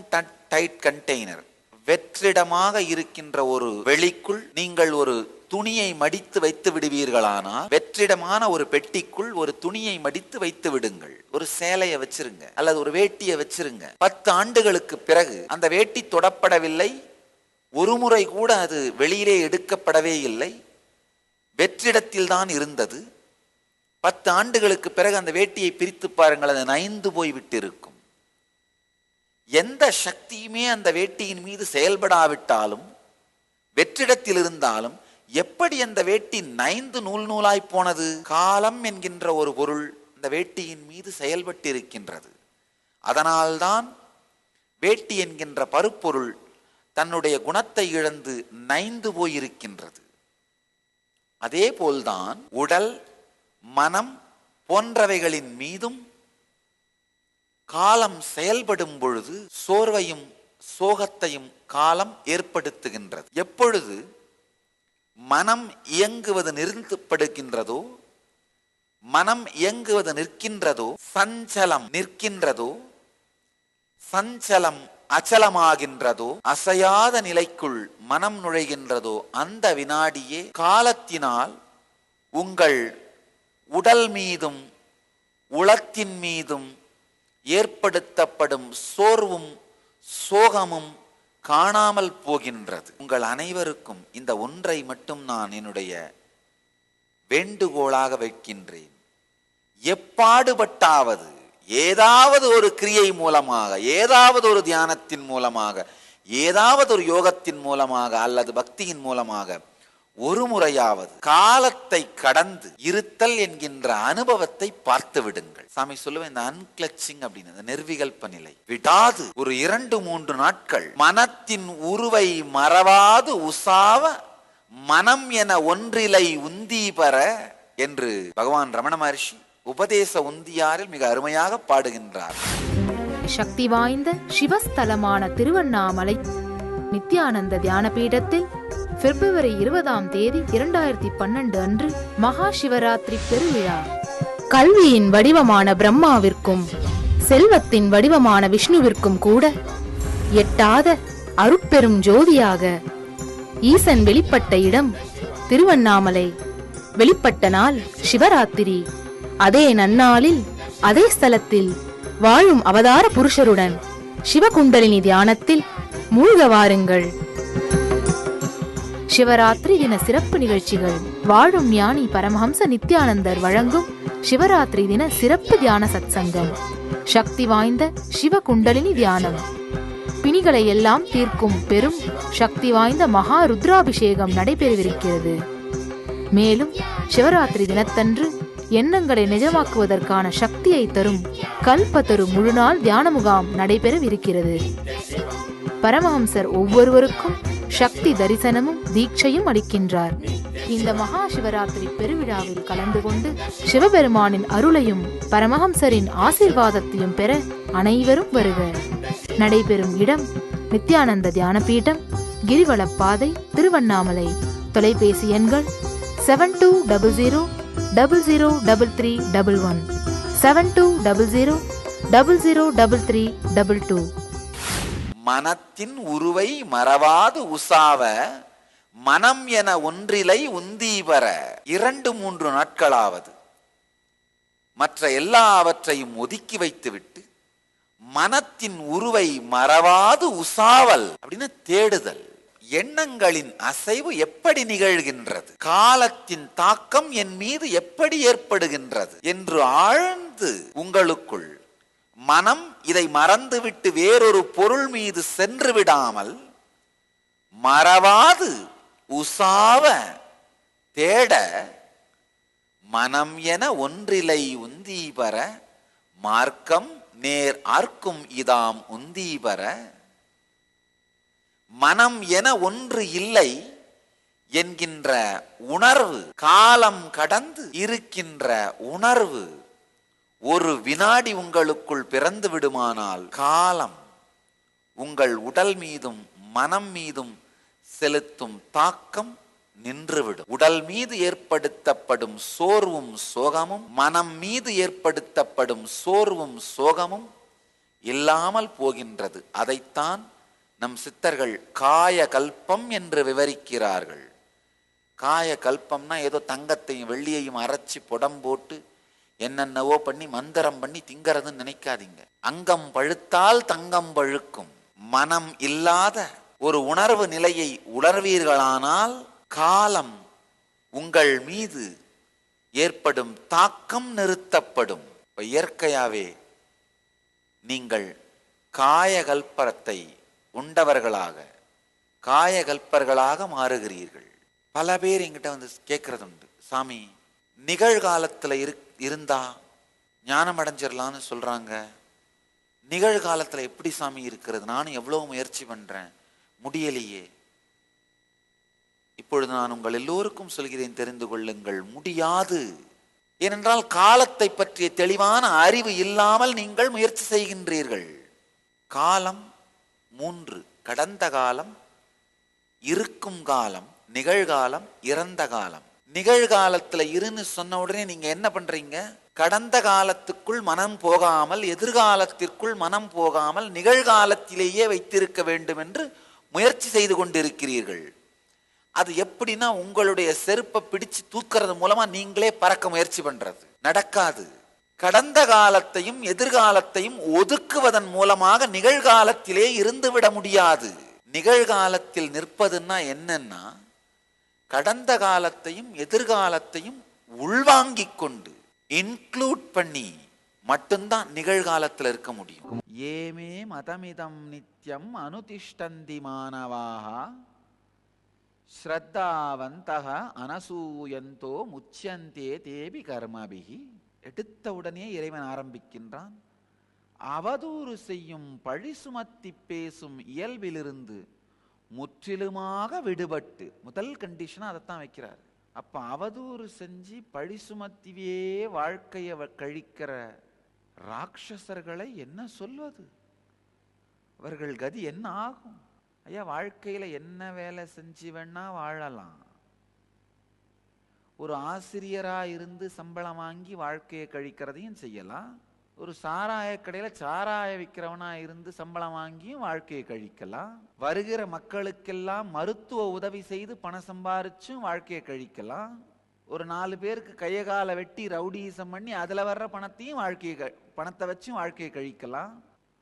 டைட் கண்டெய்னர், வெற்றிடமாக இருக்கின்ற ஒரு வெளிக்குள் நீங்கள் ஒரு துணியை மடித்து வைத்து விடுவீர்களானால், வெற்றிடமான ஒரு பெட்டிக்குள் ஒரு துணியை மடித்து வைத்து விடுங்கள். ஒரு சேலையை வச்சிருங்க அல்லது ஒரு வேட்டியை வச்சிருங்க. 10 ஆண்டுகளுக்கு பிறகு அந்த வேட்டி தொடப்படவில்லை, ஒரு முறை கூட அது வெளியிலே எடுக்கப்படவே இல்லை, வெற்றிடத்தில் தான் இருந்தது. 10 ஆண்டுகளுக்கு பிறகு அந்த வேட்டியை பிரித்து பாருங்கள், அது நைந்து போய் விட்டு இருக்கும். எந்த சக்தியுமே அந்த வேட்டியின் மீது செயல்படாவிட்டாலும், வெற்றிடத்தில் இருந்தாலும் எப்படி அந்த வேட்டி நைந்து நூல் நூலாய் போனது? காலம் என்கின்ற ஒரு பொருள் அந்த வேட்டியின் மீது செயல்பட்டு இருக்கின்றது. அதனால்தான் வேட்டி என்கின்ற பருப்பொருள் தன்னுடைய குணத்தை இழந்து நைந்து போயிருக்கின்றது. அதே போல்தான் உடல், மனம் போன்றவைகளின் மீதும் காலம் செயல்படும் பொழுது சோர்வையும் சோகத்தையும் காலம் ஏற்படுத்துகின்றது. எப்பொழுது மனம் இயங்குவது நிறுத்தப்படுகின்றதோ, மனம் இயங்குவது நிற்கின்றதோ, சஞ்சலம் நிற்கின்றதோ, சஞ்சலம் அச்சலமாகின்றதோ, அசையாத நிலைக்குள் மனம் நுழைகின்றதோ, அந்த வினாடியே காலத்தினால் உங்கள் உடல் மீதும் உளத்தின் மீதும் ஏற்படுத்தப்படும் சோர்வும் சோகமும் காணாமல் போகின்றது. உங்கள் அனைவருக்கும் இந்த ஒன்றை மட்டும் நான் என்னுடைய வேண்டுகோளாக வைக்கின்றேன். எப்பாடுபட்டாவது ஏதாவது ஒரு கிரியை மூலமாக, ஏதாவது ஒரு தியானத்தின் மூலமாக, ஏதாவது ஒரு யோகத்தின் மூலமாக அல்லது பக்தியின் மூலமாக ஒரு முறையாவது காலத்தை கடந்து இருத்தல் என்கின்ற அனுபவத்தை பார்த்து விடுங்கள். சாமி சொல்லுவேன், இந்த அன்கிளச்சிங் அப்படின்னு, இந்த நிர்விகல்ப நிலை விடாது ஒரு 2-3 நாட்கள் மனத்தின் உருவை மறவாது உசாவ மனம் என ஒன்றிலை உந்தி பெற என்று பகவான் ரமண மகர்ஷி உபதேச உந்தியாரில் மிக அருமையாக பாடுகின்றார். சக்தி வாய்ந்த சிவஸ்தலமான திருவண்ணாமலை நித்யானந்த தியான பீடத்தில் பிப்ரவரி 20ஆம் தேதி 2012 அன்று மகா சிவராத்திரி பெருவிழா. கல்வியின் வடிவமான பிரம்மாவிற்கும் செல்வத்தின் வடிவமான விஷ்ணுவிற்கும் கூட எட்டாத அருட்பெரும் ஜோதியாக ஈசன் வெளிப்பட்ட இடம் திருவண்ணாமலை. வெளிப்பட்ட நாள் சிவராத்திரி. அதே நன்னாளில் அதே ஸ்தலத்தில் வாழும் அவதார புருஷருடன் சிவகுண்டலினி தியானத்தில் மூழ்க வாருங்கள். சிவராத்திரி தின சிறப்பு நிகழ்ச்சிகள். வாழும் ஞானி பரமஹம்ச நித்யானந்தர் வழங்கும் சிவராத்திரி தின சிறப்பு தியான சத்சங்கம். சக்தி வாய்ந்த சிவகுண்டலினி தியானம். பிணிகளை எல்லாம் தீர்க்கும் பெரும் சக்தி வாய்ந்த மகா ருத்ராபிஷேகம் நடைபெறவிருக்கிறது. மேலும் சிவராத்திரி தினத்தன்று எண்ணங்களை நிஜமாக்குவதற்கான சக்தியை தரும் கல்பத்தரு முழுநாள் தியான முகாம் நடைபெறவிருக்கிறது. பரமஹம்சர் ஒவ்வொருவருக்கும் சக்தி தரிசனமும் தீட்சையும் அளிக்கின்றார். இந்த மகா சிவராத்திரி பெருவிழாவில் கலந்து கொண்டு சிவபெருமானின் அருளையும் பரமஹம்சரின் ஆசீர்வாதத்தையும் பெற அனைவரும் வருக. நடைபெறும் இடம் நித்யானந்த தியான பீடம், கிரிவலப்பாதை, திருவண்ணாமலை. தொலைபேசி எண்கள் 7200003311 7200003322. மனத்தின் உருவை மறவாது உசாவ மனம் என ஒன்றிலை உந்தி பெற 2-3 நாட்களாவது மற்ற எல்லாவற்றையும் ஒதுக்கி வைத்துவிட்டு மனத்தின் உருவை மறவாது உசாவல் அப்படின்னு தேடுதல். எண்ணங்களின் அசைவு எப்படி நிகழ்கின்றது, காலத்தின் தாக்கம் என் மீது எப்படி ஏற்படுகின்றது என்று ஆழ்ந்து உங்களுக்குள் மனம் இதை மறந்துவிட்டு வேறொரு பொருள் மீது சென்று விடாமல் மறவாது உசாவ தேட மனம் என ஒன்றிலை உந்தி பெற மார்க்கம் நேர் ஆர்க்கும் இதாம் உந்தி பெற. மனம் என ஒன்று இல்லை என்கின்ற உணர்வு, காலம் கடந்து இருக்கின்ற உணர்வு ஒரு வினாடி உங்களுக்குள் பிறந்து விடுமானால் காலம் உங்கள் உடல் மீதும் மனம் மீதும் செலுத்தும் தாக்கம் நின்றுவிடும். உடல் மீது ஏற்படுத்தப்படும் சோர்வும் சோகமும் மனம் மீது ஏற்படுத்தப்படும் சோர்வும் சோகமும் இல்லாமல் போகின்றது. அதைத்தான் நம் சித்தர்கள் காய கல்பம் என்று விவரிக்கிறார்கள். காய கல்பம்னா ஏதோ தங்கத்தையும் வெள்ளியையும் அரைச்சி புடம் போட்டு என்னென்னவோ பண்ணி மந்திரம் பண்ணி திங்கிறதுன்னு நினைக்காதீங்க. அங்கம் பழுத்தால் தங்கம் பழுக்கும். மனம் இல்லாத ஒரு உணர்வு நிலையை உணர்வீர்களானால் காலம் உங்கள் மீது ஏற்படும் தாக்கம் நிறுத்தப்படும். இப்ப இயற்கையாவே நீங்கள் காயகல்பத்தை உண்டவர்களாக காயகல்பர்களாக மாறுகிறீர்கள். பல பேர் என்கிட்ட வந்து கேட்கறது உண்டு, சாமி நிகழ்காலத்துல இருந்தா ஞானம் அடைஞ்சிடலான்னு சொல்றாங்க, நிகழ்காலத்துல எப்படி சாமி இருக்கிறது, நானும் எவ்வளவு முயற்சி பண்றேன், முடியலையே. இப்பொழுது நான் உங்கள் எல்லோருக்கும் சொல்கிறேன், தெரிந்து கொள்ளுங்கள், முடியாது. ஏனென்றால் காலத்தை பற்றிய தெளிவான அறிவு இல்லாமல் நீங்கள் முயற்சி செய்கின்றீர்கள். காலம் 3: கடந்த காலம், இருக்கும் காலம், நிகழ்காலம், இறந்த காலம். நிகழ்காலத்துல இருன்னு சொன்ன உடனே நீங்க என்ன பண்றீங்க? கடந்த காலத்துக்குள் மனம் போகாமல், எதிர்காலத்திற்குள் மனம் போகாமல், நிகழ்காலத்திலேயே வைத்திருக்க வேண்டும் என்று முயற்சி செய்து கொண்டிருக்கிறீர்கள். அது எப்படின்னா, உங்களுடைய செருப்பை பிடிச்சு தூக்குறது மூலமா நீங்களே பறக்க முயற்சி பண்றது. நடக்காது. கடந்த காலத்தையும் எதிர்காலத்தையும் ஒதுக்குவதன் மூலமாக நிகழ்காலத்திலே இருந்துவிட முடியாது. நிகழ்காலத்தில் நிற்பதுன்னா என்னன்னா, கடந்த காலத்தையும் எதிர்காலத்தையும் உள்வாங்கிக் கொண்டு இன்க்ளூட் பண்ணி மட்டும்தான் நிகழ்காலத்தில் இருக்க முடியும். ஏமே மதமிதம் நித்யம் அனுதிஷ்டந்தி மானவாக ஸ்ரத்தாவந்தக அனசூயந்தோ முச்சியந்தே தேவி கர்மபிகி. எடுத்த உடனே இறைவன் ஆரம்பிக்கின்றான். அவதூறு செய்யும், பழி சுமத்தி பேசும் இயல்பிலிருந்து முற்றிலுமாக விடுபட்டு, முதல் கண்டிஷன் அதைத்தான் வைக்கிறார். அப்ப அவதூறு செஞ்சு பழி சுமத்திவே வாழ்க்கையை கழிக்கிற ராட்சசர்களை என்ன சொல்வது? அவர்கள் கதி என்ன ஆகும்? ஐயா, வாழ்க்கையில என்ன வேலை செஞ்சு வேணா வாழலாம். ஒரு ஆசிரியரா இருந்து சம்பளம் வாங்கி வாழ்க்கையை கழிக்கிறதையும் செய்யலாம். ஒரு சாராய கடையில சாராய விற்கிறவனா இருந்து சம்பளம் வாங்கியும் வாழ்க்கையை கழிக்கலாம். வருகிற மக்களுக்கெல்லாம் மருத்துவ உதவி செய்து பணம் சம்பாரிச்சும் வாழ்க்கையை கழிக்கலாம். ஒரு 4 பேருக்கு கைய கால வெட்டி ரவுடிசம் பண்ணி அதுல வர்ற பணத்தையும் பணத்தை வச்சும் வாழ்க்கையை கழிக்கலாம்.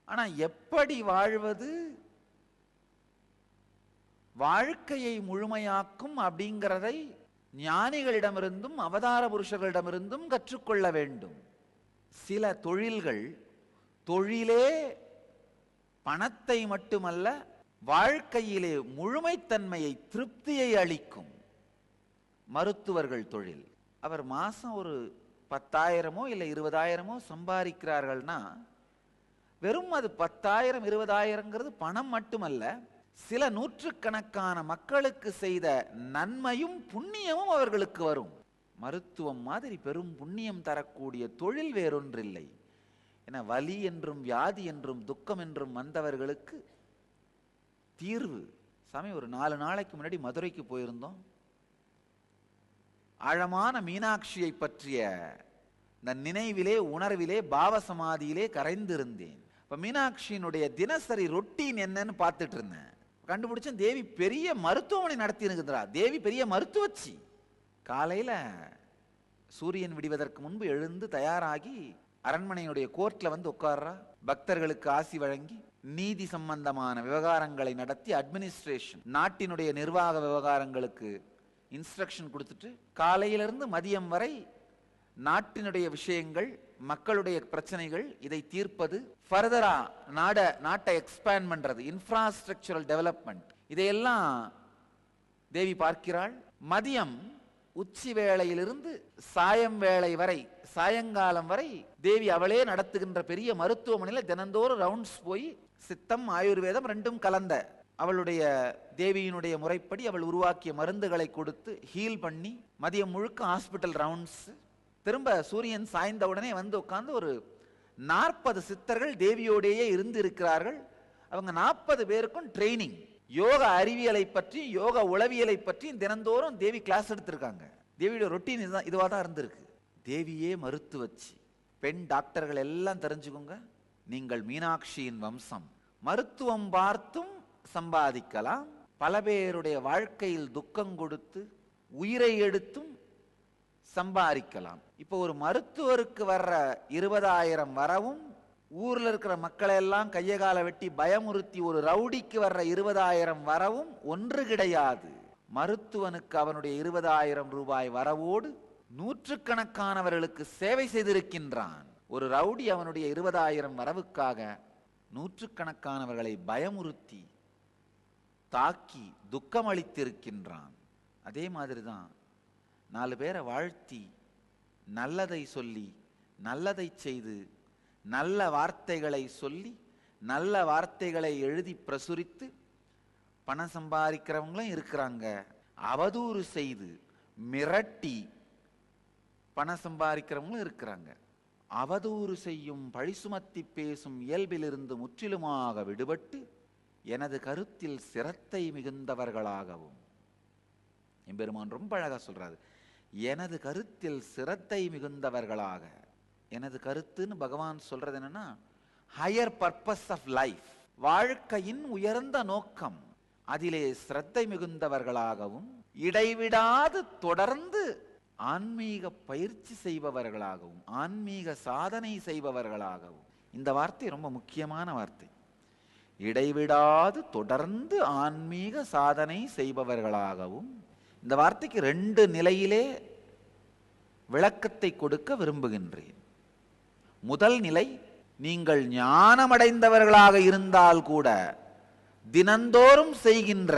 ஆனா எப்படி வாழ்வது, வாழ்க்கையை முழுமையாக்கும் அப்படிங்கிறதை ஞானிகளிடமிருந்தும் அவதார புருஷர்களிடமிருந்தும் கற்றுக்கொள்ள வேண்டும். சில தொழில்கள் தொழிலே பணத்தை மட்டுமல்ல, வாழ்க்கையிலே முழுமைத்தன்மையை, திருப்தியை அளிக்கும். மருத்துவர்கள் தொழில், அவர் மாசம் ஒரு 10,000 இல்லை 20,000 சம்பாதிக்கிறார்கள்னா, வெறும் அது 10,000 20,000 பணம் மட்டுமல்ல, சில நூற்றுக்கணக்கான மக்களுக்கு செய்த நன்மையும் புண்ணியமும் அவர்களுக்கு வரும். மருத்துவம் மாதிரி பெரும் புண்ணியம் தரக்கூடிய தொழில் வேறொன்றில்லை. என வலி என்றும் வியாதி என்றும் துக்கம் என்றும் வந்தவர்களுக்கு தீர்வு. சாமி, ஒரு 4 நாளைக்கு முன்னாடி மதுரைக்கு போயிருந்தோம். ஆழமான மீனாட்சியை பற்றிய இந்த நினைவிலே, உணர்விலே, பாவசமாதியிலே கரைந்திருந்தேன். இப்ப மீனாட்சியினுடைய தினசரி ரொட்டீன் என்னன்னு பார்த்துட்டு இருந்தேன். கண்டுபிடிச்சேன், தேவி பெரிய மருத்துவமனை நடத்தி இருக்கிறா. தேவி பெரிய மருத்துவச்சி. காலையில சூரியன் விடுவதற்கு முன்பு எழுந்து தயாராகி அரண்மனையுடைய கோர்ட்ல வந்து உட்கார்றா. பக்தர்களுக்கு ஆசி வழங்கி நீதி சம்பந்தமான விவகாரங்களை நடத்தி, அட்மினிஸ்ட்ரேஷன், நாட்டினுடைய நிர்வாக விவகாரங்களுக்கு இன்ஸ்ட்ரக்ஷன் கொடுத்துட்டு, காலையிலிருந்து மதியம் வரை நாட்டினுடைய விஷயங்கள், மக்களுடைய பிரச்சனைகள், இதை தீர்ப்பது, ஃபர்தரா நாட்டை எக்ஸ்பேண்ட் பண்றது, இன்ஃப்ராஸ்ட்ரக்சரல் டெவலப்மெண்ட், இதையெல்லாம் தேவி பார்க்கிறாள். மதியம் உச்சி வேளையிலிருந்து சாயம் வேளை வரை, சாயங்காலம் வரை தேவி அவளே நடத்துகின்ற பெரிய மருத்துவமனையில் தினந்தோறும் ரவுண்ட்ஸ் போய் சித்தம் ஆயுர்வேதம் ரெண்டும் கலந்த அவளுடைய தேவியினுடைய முறைப்படி அவள் உருவாக்கிய மருந்துகளை கொடுத்து ஹீல் பண்ணி, மதியம் முழுக்க ஹாஸ்பிட்டல் ரவுண்ட்ஸ். திரும்ப சூரியன் சாய்ந்த உடனே வந்து உட்கார்ந்து ஒரு 40 சித்தர்கள் தேவியோடையே இருந்து இருக்கிறார்கள். அவங்க 40 பேருக்கும் ட்ரைனிங், யோக அறிவியலை பற்றி, யோக உளவியலை பற்றி தினந்தோறும் தேவி கிளாஸ் எடுத்திருக்காங்க. தேவியோட ரொட்டீன் இதுவா தான் இருந்திருக்கு. தேவியே மருத்துவச்சி. பெண் டாக்டர்கள் எல்லாம் தெரிஞ்சுக்கோங்க, நீங்கள் மீனாட்சியின் வம்சம். மருத்துவம் பார்த்தும் சம்பாதிக்கலாம். பல பேருடைய வாழ்க்கையில் துக்கம் கொடுத்து உயிரை எடுத்தும் சம்பாதிக்கலாம். இப்போ ஒரு மருத்துவருக்கு வர்ற 20,000 வரவும், ஊர்ல இருக்கிற மக்களை எல்லாம் கைய கால வெட்டி பயமுறுத்தி ஒரு ரவுடிக்கு வர்ற 20,000 வரவும் ஒன்று கிடையாது. மருத்துவனுக்கு அவனுடைய 20,000 ரூபாய் வரவோடு நூற்றுக்கணக்கானவர்களுக்கு சேவை செய்திருக்கின்றான். ஒரு ரவுடி அவனுடைய 20,000 வரவுக்காக நூற்றுக்கணக்கானவர்களை பயமுறுத்தி தாக்கி துக்கம் அளித்திருக்கின்றான். அதே மாதிரிதான் 4 பேரை வாழ்த்தி, நல்லதை சொல்லி, நல்லதை செய்து, நல்ல வார்த்தைகளை சொல்லி, நல்ல வார்த்தைகளை எழுதி பிரசுரித்து பணம் சம்பாதிக்கிறவங்களும் இருக்கிறாங்க, அவதூறு செய்து மிரட்டி பணம் சம்பாதிக்கிறவங்களும் இருக்கிறாங்க. அவதூறு செய்யும் பழி சுமத்தி பேசும் இயல்பிலிருந்து முற்றிலுமாக விடுபட்டு எனது கருத்தில் சிரத்தை மிகுந்தவர்களாகவும், எம்பெருமான் ரொம்ப அழகா சொல்றாரு, எனது கருத்தில் சிரத்தை மிகுந்தவர்களாக. எனது கருத்துன்னு பகவான் சொல்றது என்னன்னா ஹையர் பர்பஸ் ஆஃப் லைஃப், வாழ்க்கையின் உயர்ந்த நோக்கம், அதிலே சிரத்தை மிகுந்தவர்களாகவும் இடைவிடாது தொடர்ந்து ஆன்மீக பயிற்சி செய்பவர்களாகவும் ஆன்மீக சாதனை செய்பவர்களாகவும். இந்த வார்த்தை ரொம்ப முக்கியமான வார்த்தை. இடைவிடாது தொடர்ந்து ஆன்மீக சாதனை செய்பவர்களாகவும். இந்த வார்த்தைக்கு 2 நிலையிலே விளக்கத்தை கொடுக்க விரும்புகின்றேன். முதல் நிலை, நீங்கள் ஞானமடைந்தவர்களாக இருந்தால் கூட தினந்தோறும் செய்கின்ற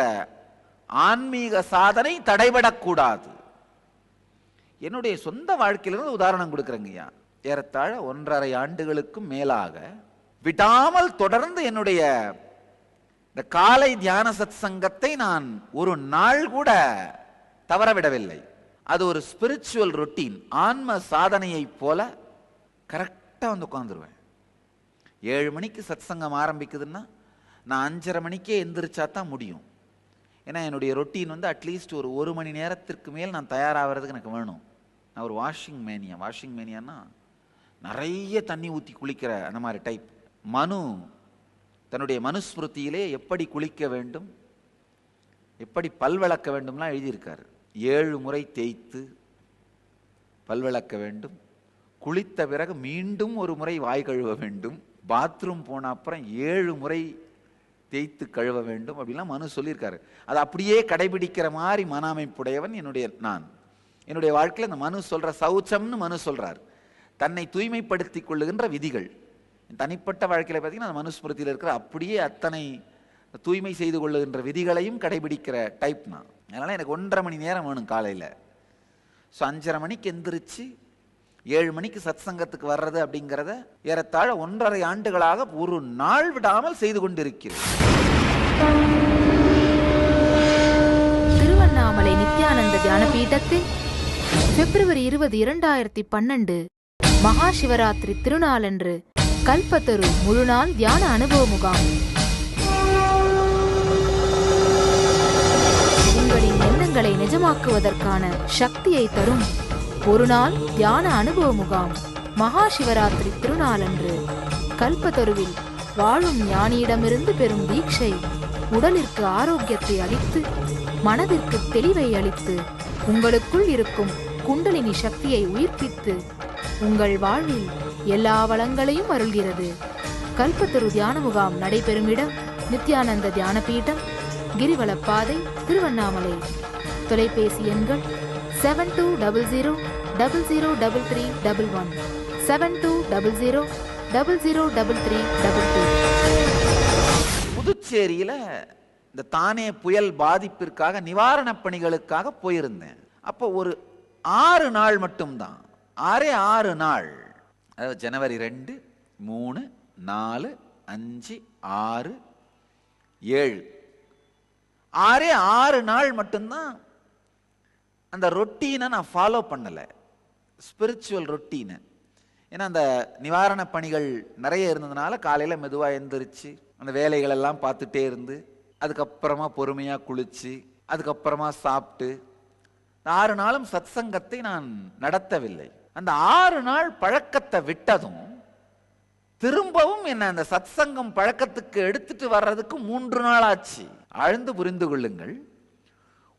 ஆன்மீக சாதனை தடைபடக்கூடாது. என்னுடைய சொந்த வாழ்க்கையிலிருந்து உதாரணம் கொடுக்குறேங்கய்யா. ஏறத்தாழ 1.5 ஆண்டுகளுக்கும் மேலாக விடாமல் தொடர்ந்து என்னுடைய இந்த காலை தியான சத் சங்கத்தை நான் ஒரு நாள் கூட தவறவிடவில்லை. அது ஒரு ஸ்பிரிச்சுவல் ரொட்டீன், ஆன்ம சாதனையை போல கரெக்டாக வந்து உட்காந்துருவேன். 7 மணிக்கு சத் சங்கம் ஆரம்பிக்குதுன்னா நான் 5:30 மணிக்கே எந்திரிச்சா தான் முடியும். ஏன்னா என்னுடைய ரொட்டீன் வந்து அட்லீஸ்ட் ஒரு 1 மணி நேரத்திற்கு மேல் நான் தயாராகிறதுக்கு எனக்கு வேணும். நான் ஒரு வாஷிங் மேனியான்னா நிறைய தண்ணி ஊற்றி குளிக்கிற அந்த மாதிரி டைப். மனு தன்னுடைய மனுஸ்மிருதியிலே எப்படி குளிக்க வேண்டும், எப்படி பல்விளக்க வேண்டும்லாம் எழுதியிருக்காரு. 7 முறை தேய்த்து பல்விளக்க வேண்டும், குளித்த பிறகு மீண்டும் ஒரு முறை வாய் கழுவ வேண்டும், பாத்ரூம் போன அப்புறம் 7 முறை தேய்த்து கழுவ வேண்டும் அப்படிலாம் மனு சொல்லியிருக்காரு. அதை அப்படியே கடைபிடிக்கிற மாதிரி மன அமைப்புடையவன் என்னுடைய வாழ்க்கையில் இந்த மனு சொல்ற சௌச்சம்னு மனு சொல்றார். தன்னை தூய்மைப்படுத்தி கொள்ளுகின்ற விதிகள். தனிப்பட்ட வாழ்க்கையில் பார்த்தீங்கன்னா மனுஸ்மிருதியில் இருக்கிற அப்படியே அத்தனை தூய்மை செய்து கொள்ளுகின்ற விதிகளையும் கடைபிடிக்கிற டைப் நான். அதனால எனக்கு 1.5 மணி நேரம் வேணும் காலையில். ஸோ 5:30 மணிக்கு எந்திரிச்சு 7 மணிக்கு சத் சங்கத்துக்கு வர்றது அப்படிங்கிறத ஏறத்தாழ 1.5 ஆண்டுகளாக ஒரு நாள் விடாமல் செய்து கொண்டிருக்கிறேன். திருவண்ணாமலை நித்யானந்த தியான பீடத்தில் பிப்ரவரி 20, 2012 மகா சிவராத்திரி திருநாளன்று கல்பத்தரு முழுநாள் தியான அனுபவ முகாம். உங்களின் எண்ணங்களை நிஜமாக்குவதற்கான சக்தியை தரும் ஒரு நாள் தியான அனுபவ முகாம். மகா சிவராத்திரி திருநாளன்று கல்பத்தருவில் வாழும் ஞானியிடமிருந்து பெறும் தீட்சை உடலிற்கு ஆரோக்கியத்தை அளித்து மனதிற்கு தெளிவை அளித்து உங்களுக்குள் இருக்கும் குண்டலினி சக்தியை உயிர்ப்பித்து உங்கள் வாழ்வில் எல்லா வளங்களையும் அருள்கிறது. கல்பத்தரு தியான முகாம் நடைபெறும் இடம் நித்யானந்த தியான பீடம், கிரிவலப்பாதை, திருவண்ணாமலை. தொலைபேசி எண்கள் 7200003311 7200003322. புதுச்சேரியில இந்த தானே புயல் பாதிப்பிற்காக நிவாரணப் பணிகளுக்காக போயிருந்தேன். அப்போ ஒரு 6 நாள் மட்டும்தான், 6 நாள், அதாவது ஜனவரி 2, 3, 4, 5, 6, 7 6 நாள் மட்டும்தான் அந்த ரொட்டீனை நான் ஃபாலோ பண்ணலை, ஸ்பிரிச்சுவல் ரொட்டீனை. ஏன்னா அந்த நிவாரண பணிகள் நிறைய இருந்ததுனால காலையில் மெதுவாக எழுந்திரிச்சு அந்த வேலைகள் எல்லாம் பார்த்துட்டே இருந்து அதுக்கப்புறமா பொறுமையாக குளிச்சு அதுக்கப்புறமா சாப்பிட்டு 6 நாளும் சத் சங்கத்தை நான் நடத்தவில்லை. அந்த 6 நாள் பழக்கத்தை விட்டதும் திரும்பவும் என்ன அந்த சத் சங்கம் பழக்கத்துக்கு எடுத்துட்டு வர்றதுக்கு 3 நாள் ஆச்சு. ஆழ்ந்து புரிந்து கொள்ளுங்கள்,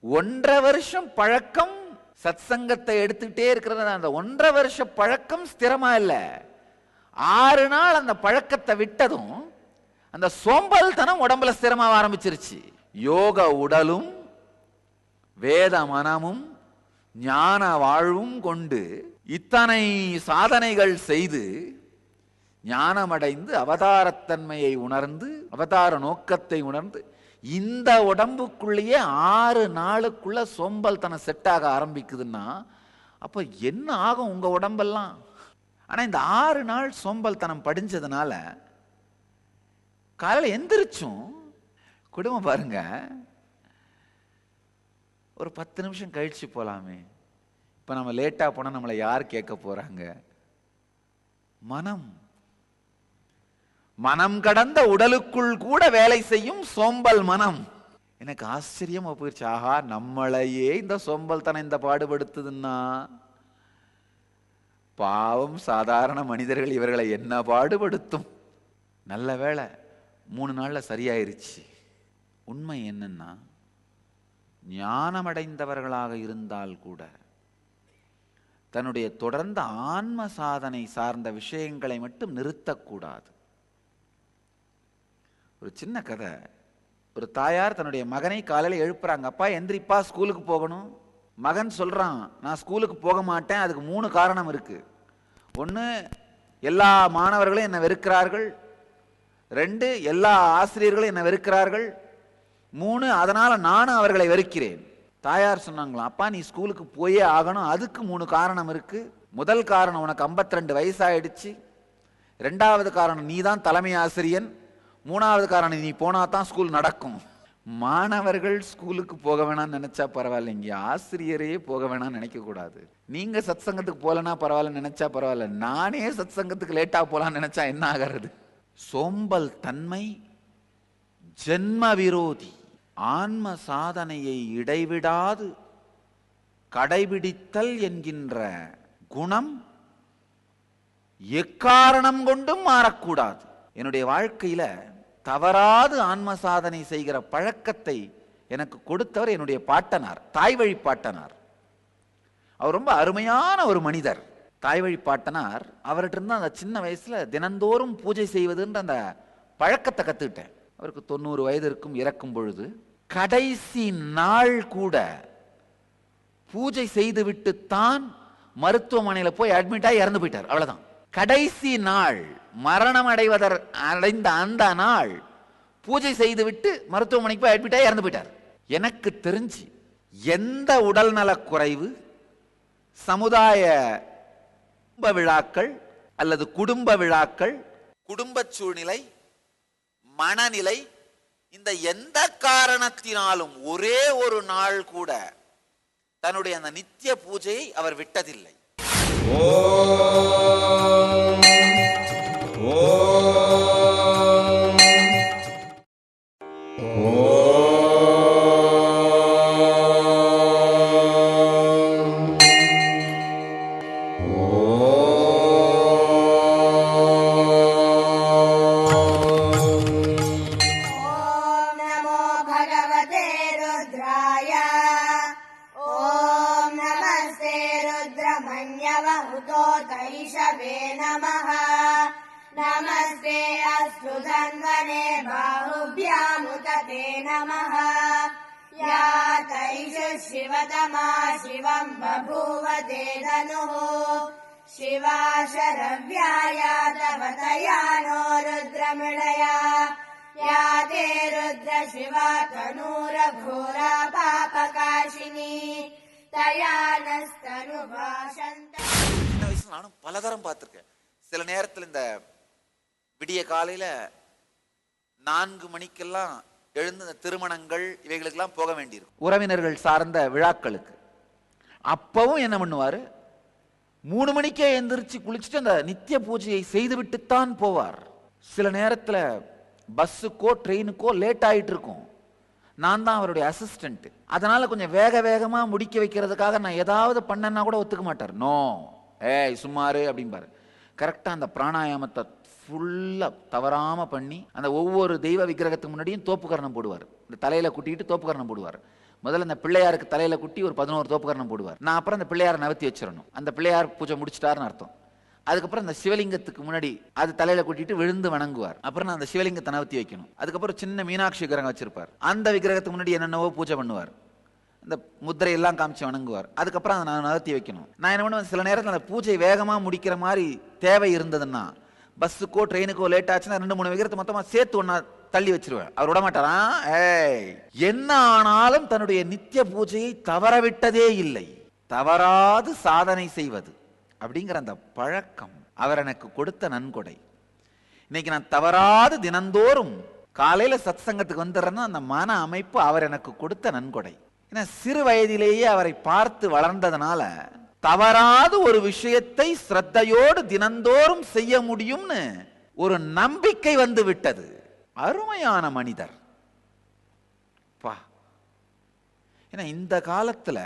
1.5 வருஷம் பழக்கம் சத் சங்கத்தை எடுத்துக்கிட்டே இருக்கிறது. அந்த 1.5 வருஷ பழக்கம் ஸ்திரமா இல்லை. 6 நாள் அந்த பழக்கத்தை விட்டதும் அந்த சோம்பல்தனம் உடம்புல ஸ்திரமாக ஆரம்பிச்சிருச்சு. யோக உடலும் வேத மனமும் ஞான வாழ்வும் கொண்டு இத்தனை சாதனைகள் செய்து ஞானமடைந்து அவதாரத்தன்மையை உணர்ந்து அவதார நோக்கத்தை உணர்ந்து இந்த உடம்புக்குள்ளேயே 6 நாளுக்குள்ள சோம்பல்தனம் செட் ஆக ஆரம்பிக்குதுன்னா அப்போ என்ன ஆகும் உங்க உடம்பெல்லாம்? ஆனா இந்த 6 நாள் சோம்பல்தனம் படிஞ்சதுனால காலையில் எந்திரிச்சும் குடும்பம் பாருங்க, ஒரு 10 நிமிஷம் கழிச்சு போலாமே. இப்ப நம்ம லேட்டா போனா நம்மளை யார் கேட்க போறாங்க? மனம் மனம் கடந்த உடலுக்குள் கூட வேலை செய்யும் சோம்பல் மனம். எனக்கு ஆச்சரியமா போயிடுச்சு. ஆஹா, நம்மளையே இந்த சோம்பல் தானே இந்த பாடுபடுத்துதுன்னா, பாவம் சாதாரண மனிதர்கள் இவர்களை என்ன பாடுபடுத்தும். நல்ல வேளை 3 நாள்ல சரியாயிருச்சு. உண்மை என்னன்னா, ஞானமடைந்தவர்களாக இருந்தால் கூட தன்னுடைய தொடர்ந்த ஆன்ம சாதனை சார்ந்த விஷயங்களை மட்டும் நிறுத்தக்கூடாது. ஒரு சின்ன கதை. ஒரு தாயார் தன்னுடைய மகனை காலையில் எழுப்புறாங்க. அப்பா எந்திரிப்பா, ஸ்கூலுக்கு போகணும். மகன் சொல்றான், நான் ஸ்கூலுக்கு போக மாட்டேன். அதுக்கு 3 காரணம் இருக்கு. 1, எல்லா மாணவர்களும் என்னை வெறுக்கிறார்கள். 2, எல்லா ஆசிரியர்களும் என்னை வெறுக்கிறார்கள். 3, அதனால நானும் அவர்களை வெறுக்கிறேன். தாயார் சொன்னாங்களாம், அப்பா நீ ஸ்கூலுக்கு போயே ஆகணும். அதுக்கு 3 காரணம் இருக்கு. முதல் காரணம், உனக்கு 52 வயசாயிடுச்சு. 2வது காரணம், நீ தான் தலைமை ஆசிரியன். 3வது காரணம், நீ போனா தான் ஸ்கூல் நடக்கும். மாணவர்கள் ஸ்கூலுக்கு போக வேணாம்னு நினைச்சா பரவாயில்ல, இங்க ஆசிரியரே போக வேணாம்னு நினைக்க கூடாது. நீங்க சத் சங்கத்துக்கு போலனா பரவாயில்ல நினைச்சா பரவாயில்ல, நானே சத் சங்கத்துக்கு லேட்டா போலான்னு நினைச்சா என்ன ஆகிறது? சோம்பல் தன்மை ஜென்ம விரோதி. ஆன்ம சாதனையை இடைவிடாது கடைபிடித்தல் என்கின்ற குணம் எக்காரணம் கொண்டும் மாறக்கூடாது. என்னுடைய வாழ்க்கையில தவறாது ஆன்ம சாதனை செய்கிற பழக்கத்தை எனக்கு கொடுத்தவர் என்னுடைய பாட்டனார், தாய் வழி பாட்டனார். அவர் ரொம்ப அருமையான ஒரு மனிதர். தாய் வழி பாட்டனார், அவர்கிட்ட இருந்து அந்த சின்ன வயசுல தினந்தோறும் பூஜை செய்வதுன்ற அந்த பழக்கத்தை கத்துக்கிட்டேன். அவருக்கு 90 வயது இருக்கும் இறக்கும் பொழுது. கடைசி நாள் கூட பூஜை செய்து விட்டு தான் மருத்துவமனையில் போய் அட்மிட் ஆகி இறந்து போயிட்டார். அவ்வளவுதான். கடைசி நாள், மரணம் அடைந்த அந்த நாள் பூஜை செய்து விட்டு மருத்துவமனைக்கு போய் அட்மிட் ஆகி இறந்து போயிட்டார். எனக்கு தெரிஞ்சு எந்த உடல் நல குறைவு, சமுதாய விழாக்கள் அல்லது குடும்ப விழாக்கள், குடும்ப சூழ்நிலை, மனநிலை, இந்த எந்த காரணத்தினாலும் ஒரே ஒரு நாள் கூட தன்னுடைய அந்த நித்திய பூஜையை அவர் விட்டதில்லை. नमस्ते अस्तु धन्वने बाहुभ्यामुतते नमः। या तैषु शिवतमा शिवं बभूव ते धनुः। शिवा शरव्याया तव तया नो रुद्रमृडया। या ते रुद्र शिवा तनूरघोरा पापकाशिनी तया नस्तनुभाषन्त। சின்ன வயசுல நானும் பலதரம் பார்த்திருக்கேன். சில நேரத்தில் இந்த விடிய காலையில 4 மணிக்கெல்லாம் எழுந்து இந்த திருமணங்கள் இவைகளுக்கெல்லாம் போக வேண்டியிருக்கும், உறவினர்கள் சார்ந்த விழாக்களுக்கு. அப்பவும் என்ன பண்ணுவாரு, 3 மணிக்கே எந்திரிச்சு குளிச்சுட்டு அந்த நித்திய பூஜையை செய்து விட்டுத்தான் போவார். சில நேரத்துல பஸ்ஸுக்கோ ட்ரெயினுக்கோ லேட் ஆயிட்டு இருக்கும். நான் தான் அவருடைய அசிஸ்டன்ட். அதனால கொஞ்சம் வேக வேகமா முடிக்க வைக்கிறதுக்காக நான் ஏதாவது பண்ணனா கூட ஒத்துக்க மாட்டார். நோ, ஏய் சும்மாரு அப்படிம்பாரு. கரெக்டா அந்த பிராணாயாமத்தை ஃபுல்லா தவறாம பண்ணி அந்த ஒவ்வொரு தெய்வ விக்கிரகத்துக்கு முன்னாடியும் தோப்புக்கரணம் போடுவார். இந்த தலையில குட்டிட்டு தோப்புக்கரணம் போடுவார். முதல்ல இந்த பிள்ளையாருக்கு தலையில குட்டி ஒரு 11 தோப்புக்கரணம் போடுவார். நான் அப்புறம் அந்த பிள்ளையாரை நவத்தி வச்சிடணும். அந்த பிள்ளையார் பூஜை முடிச்சிட்டாருன்னு அர்த்தம். அதுக்கப்புறம் அந்த சிவலிங்கத்துக்கு முன்னாடி அது தலையில கூட்டிட்டு விழுந்து வணங்குவார். அப்புறம் நான் அந்த சிவலிங்கத்தை நவத்தி வைக்கணும். அதுக்கப்புறம் சின்ன மீனாட்சி விக்கிரகம் வச்சிருப்பார். அந்த விக்கிரகத்துக்கு முன்னாடி என்னென்னவோ பூஜை பண்ணுவார். அந்த முத்திரை எல்லாம் காமிச்சு வணங்குவார். அதுக்கப்புறம் அதை நான் நகர்த்தி வைக்கணும். நான் என்ன பண்ணுவேன், சில நேரத்தில் அந்த பூஜை வேகமா முடிக்கிற மாதிரி தேவை இருந்ததுன்னா பஸ்ஸுக்கோ ட்ரெயினுக்கோ லேட் ஆச்சுன்னா 2-3 விக்கிரத்தை மொத்தமா சேர்த்து ஒன்னா தள்ளி வச்சிருவேன். அவர் விட மாட்டாரா. ஏய், என்ன ஆனாலும் தன்னுடைய நித்திய பூஜையை தவறவிட்டதே இல்லை. தவறாது சாதனை செய்வது அப்படிங்கிற அந்த பழக்கம் அவர் எனக்கு கொடுத்த நன்கொடை. இன்னைக்கு நான் தவறாது தினந்தோறும் காலையில சத் சங்கத்துக்கு வந்துடுறேன்னா அந்த மன அமைப்பு அவர் எனக்கு கொடுத்த நன்கொடை. ஏன்னா சிறு வயதிலேயே அவரை பார்த்து வளர்ந்ததுனால தவறாத ஒரு விஷயத்தை ஸ்ரத்தையோடு தினந்தோறும் செய்ய முடியும்னு ஒரு நம்பிக்கை வந்து விட்டது. அருமையான மனிதர் பா. ஏன்னா இந்த காலத்துல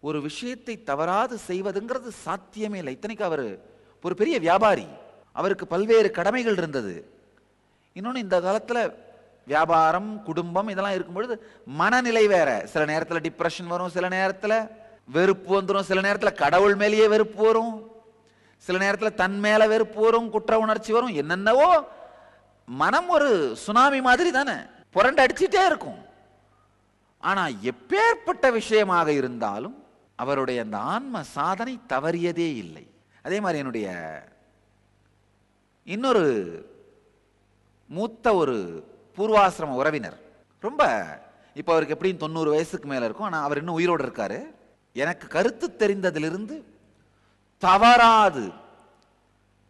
ஒரு விஷயத்தை தவறாது செய்வதுங்கிறது சாத்தியமே இல்லை. இத்தனைக்கு அவர் ஒரு பெரிய வியாபாரி, அவருக்கு பல்வேறு கடமைகள் இருந்தது. இன்னொன்று இந்த காலத்துல வியாபாரம் குடும்பம் இதெல்லாம் இருக்கும்பொழுது மனநிலை வேற. சில நேரத்தில் டிப்ரெஷன் வரும், சில நேரத்தில் வெறுப்பு வந்துடும், சில நேரத்தில் கடவுள் மேலேயே வெறுப்பு வரும், சில நேரத்தில் தன் மேல வெறுப்பு வரும், குற்ற உணர்ச்சி வரும், என்னென்னவோ. மனம் ஒரு சுனாமி மாதிரி தானே, புரண்டு அடிச்சுட்டே இருக்கும். ஆனா எப்பேற்பட்ட விஷயமாக இருந்தாலும் அவருடைய அந்த ஆன்ம சாதனை தவறியதே இல்லை. அதே மாதிரி என்னுடைய இன்னொரு மூத்த ஒரு பூர்வாசிரம உறவினர், ரொம்ப இப்போ அவருக்கு எப்படியும் 90 வயசுக்கு மேல இருக்கும், ஆனா அவர் இன்னும் உயிரோடு இருக்காரு. எனக்கு கருத்து தெரிந்ததிலிருந்து தவறாது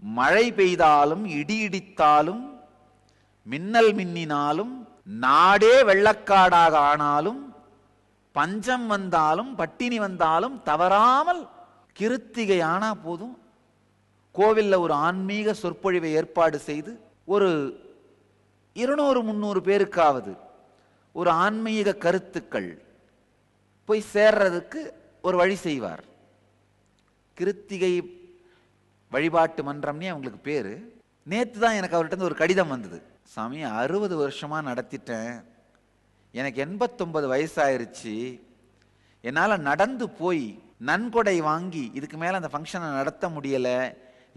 மழை பெய்தாலும் இடி இடித்தாலும் மின்னல் மின்னினாலும் நாடே வெள்ளக்காடாக ஆனாலும் பஞ்சம் வந்தாலும் பட்டினி வந்தாலும் தவறாமல் கிருத்திகை ஆனா போதும் கோவில்ல ஒரு ஆன்மீக சொற்பொழிவை ஏற்பாடு செய்து ஒரு 200-300 பேருக்காவது ஒரு ஆன்மீக கருத்துக்கள் போய் சேர்றதுக்கு ஒரு வழி செய்வார். கிருத்திகை வழிபாட்டு மன்றம்னே அவங்களுக்கு பேரு. நேற்று தான் எனக்கு அவர்கிட்ட ஒரு கடிதம் வந்தது. சாமி, 60 வருஷமா நடத்திட்டேன், எனக்கு 89 வயசாயிருச்சு, என்னால் நடந்து போய் நன்கொடை வாங்கி இதுக்கு மேலே அந்த ஃபங்க்ஷனை நடத்த முடியலை,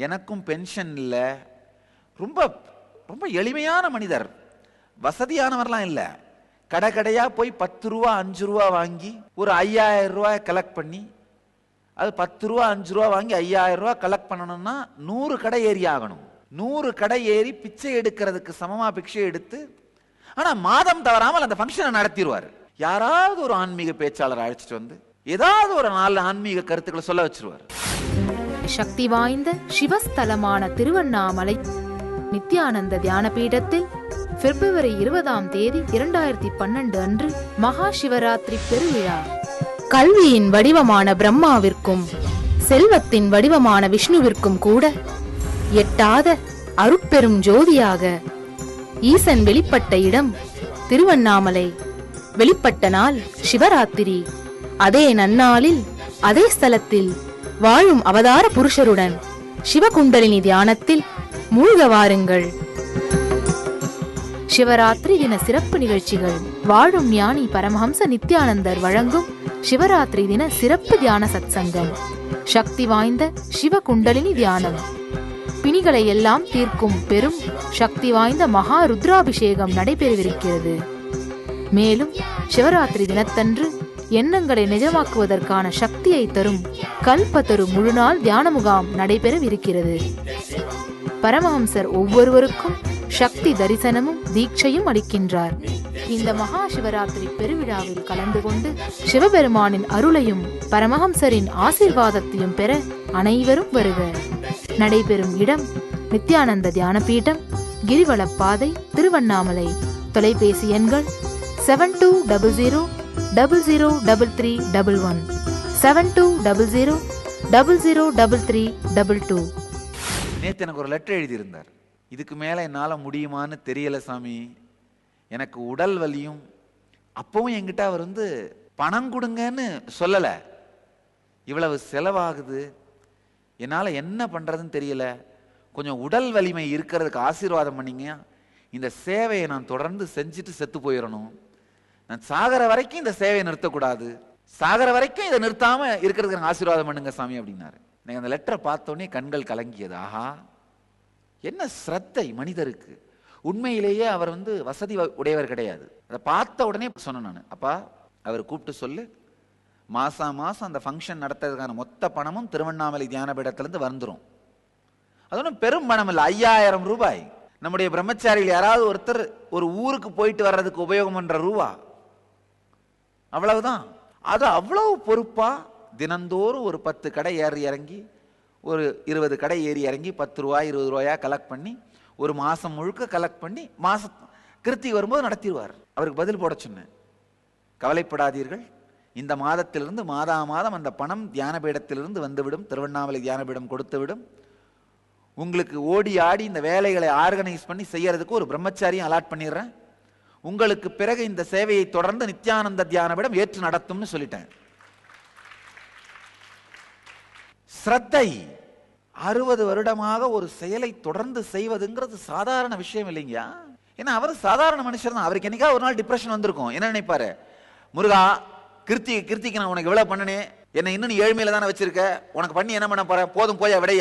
எனக்கும் பென்ஷன் இல்லை. ரொம்ப ரொம்ப எளிமையான மனிதர், வசதியானவர்லாம் இல்லை. கடை கடையாக போய் 10 ரூபா 5 ரூபா வாங்கி ஒரு 5000 ரூபாய் கலெக்ட் பண்ணி, அது 10 ரூபா 5 ரூபா வாங்கி 5000 ரூபா கலெக்ட் பண்ணணும்னா 100 கடை ஏறி ஆகணும். 100 கடை ஏறி பிச்சை எடுக்கிறதுக்கு சமமா பிச்சை எடுத்து, ஆனா மாதம் தவறாமல் அந்த ஃபங்க்ஷனை நடத்திடுவார். யாராவது ஒரு ஆன்மீக பேச்சாளர் அழைச்சிட்டு வந்து ஏதாவது ஒரு 4 ஆன்மீக கருத்துக்களை சொல்ல வச்சிருவார். சக்தி வாய்ந்த சிவஸ்தலமான திருவண்ணாமலை நித்யானந்த தியான பீடத்தில் பிப்ரவரி 20ஆம் தேதி 2012 அன்று மகா சிவராத்திரி பெருவிழா. கல்வியின் வடிவமான பிரம்மாவிற்கும் செல்வத்தின் வடிவமான விஷ்ணுவிற்கும் கூட எட்டாத அருட்பெரும் ஜோதியாக ஈசன் வெளிப்பட்ட இடம் திருவண்ணாமலை. வெளிப்பட்ட நாள் சிவராத்திரி. அதே நன்னாளில் அதே ஸ்தலத்தில் வாழும் அவதார புருஷருடன் சிவகுண்டலினி தியானத்தில் மூழ்க வாருங்கள். சிவராத்திரி தின சிறப்பு நிகழ்ச்சிகள். வாழும் ஞானி பரமஹம்ச நித்யானந்தர் வழங்கும் சிவராத்திரி தின சிறப்பு தியான சத்சங்கம். சக்தி வாய்ந்த சிவகுண்டலினி தியானம். பிணிகளை எல்லாம் தீர்க்கும் பெரும் சக்தி வாய்ந்த மகா ருத்ராபிஷேகம் நடைபெறவிருக்கிறது. மேலும் சிவராத்திரி தினத்தன்று எண்ணங்களை நிஜமாக்குவதற்கான சக்தியை தரும் கல்பத்தரு முழுநாள் தியான முகாம் நடைபெறவிருக்கிறது. பரமஹம்சர் ஒவ்வொருவருக்கும் சக்தி தரிசனமும் தீட்சையும் அளிக்கின்றார். இந்த மகா சிவராத்திரி பெருவிழாவில் கலந்து கொண்டு சிவபெருமானின் அருளையும் பரமஹம்சரின் ஆசீர்வாதத்தையும் பெற அனைவரும் வருக. நடைபெறும் இடம் நித்யானந்த தியான பீடம், கிரிவலப்பாதை, திருவண்ணாமலை. தொலைபேசி எண்கள் 7200003311 7200003322. நேற்று எனக்கு ஒரு லெட்டர் எழுதியிருந்தார். இதுக்கு மேலே என்னால் முடியுமான்னு தெரியல சாமி, எனக்கு உடல் வலியும். அப்பவும் என்கிட்ட அவர் பணம் கொடுங்கன்னு சொல்லலை, இவ்வளவு செலவாகுது, என்னால் என்ன பண்ணுறதுன்னு தெரியல, கொஞ்சம் உடல் வலிமை இருக்கிறதுக்கு ஆசீர்வாதம் பண்ணிங்க, இந்த சேவையை நான் தொடர்ந்து செஞ்சுட்டு செத்து போயிடணும், நான் சாகர வரைக்கும் இந்த சேவையை நிறுத்தக்கூடாது, சாகர வரைக்கும் இதை நிறுத்தாம இருக்கிறதுக்கு ஆசீர்வாதம் பண்ணுங்க சாமி அப்படின்னாரு. எனக்கு அந்த லெட்டரை பார்த்தோன்னே கண்கள் கலங்கியது. ஆஹா, என்ன ஸ்ரத்தை மனிதருக்கு! உண்மையிலேயே அவர் வசதி உடையவர் கிடையாது. அதை பார்த்த உடனே சொன்னேன் நான், அப்பா அவர் கூப்பிட்டு சொல்லு, மாசம் அந்த ஃபங்க்ஷன் நடத்துறதுக்கான மொத்த பணமும் திருவண்ணாமலை தியான பீடத்திலிருந்து வந்துடும். அது ஒன்றும் பெரும் பணம் இல்லை, 5000 ரூபாய். நம்முடைய பிரம்மச்சாரிகள் யாராவது ஒருத்தர் ஒரு ஊருக்கு போயிட்டு வர்றதுக்கு உபயோகம் பண்ற ரூபா, அவ்வளவுதான். அது அவ்வளவு பொறுப்பா தினந்தோறும் ஒரு 10 கடை ஏறி இறங்கி, ஒரு 20 கடை ஏறி இறங்கி 10 ரூபாய் 20 ரூபாயா கலெக்ட் பண்ணி ஒரு மாசம் முழுக்க கலெக்ட் பண்ணி கிருத்திகை வரும்போது நடத்திடுவார். அவருக்கு பதில் போட சொன்னேன், கவலைப்படாதீர்கள், இந்த மாதத்திலிருந்து மாதம் அந்த பணம் தியான பீடத்திலிருந்து வந்துவிடும், திருவண்ணாமலை தியான பீடம் கொடுத்துவிடும். உங்களுக்கு ஓடி ஆடி இந்த வேலைகளை ஆர்கனைஸ் பண்ணி செய்யறதுக்கு ஒரு பிரம்மச்சாரியும் அலாட் பண்ணிடுறேன். உங்களுக்கு பிறகு இந்த சேவையை தொடர்ந்து நித்யானந்த தியான பீடம் ஏற்று நடத்தும்னு சொல்லிட்டேன். ஸ்ரத்தை 60 வருடமாக ஒரு செயலை தொடர்ந்து செய்வதுங்கிறது சாதாரண விஷயம் இல்லைங்கயா. ஏன்னா அவர் சாதாரண மனுஷர் தான். அவருக்கு என்னைக்கா ஒரு நாள் டிப்ரெஷன் வந்திருக்கும். என்ன நினைப்பாரு, முருகா கிருத்திக்கு நான் உனக்கு எவ்வளவு பண்ணனே, என்னை இன்னும் நீ ஏழ்மையில தானே வச்சிருக்க, உனக்கு பண்ணி என்ன பண்ண போற, போதும் போயா விடைய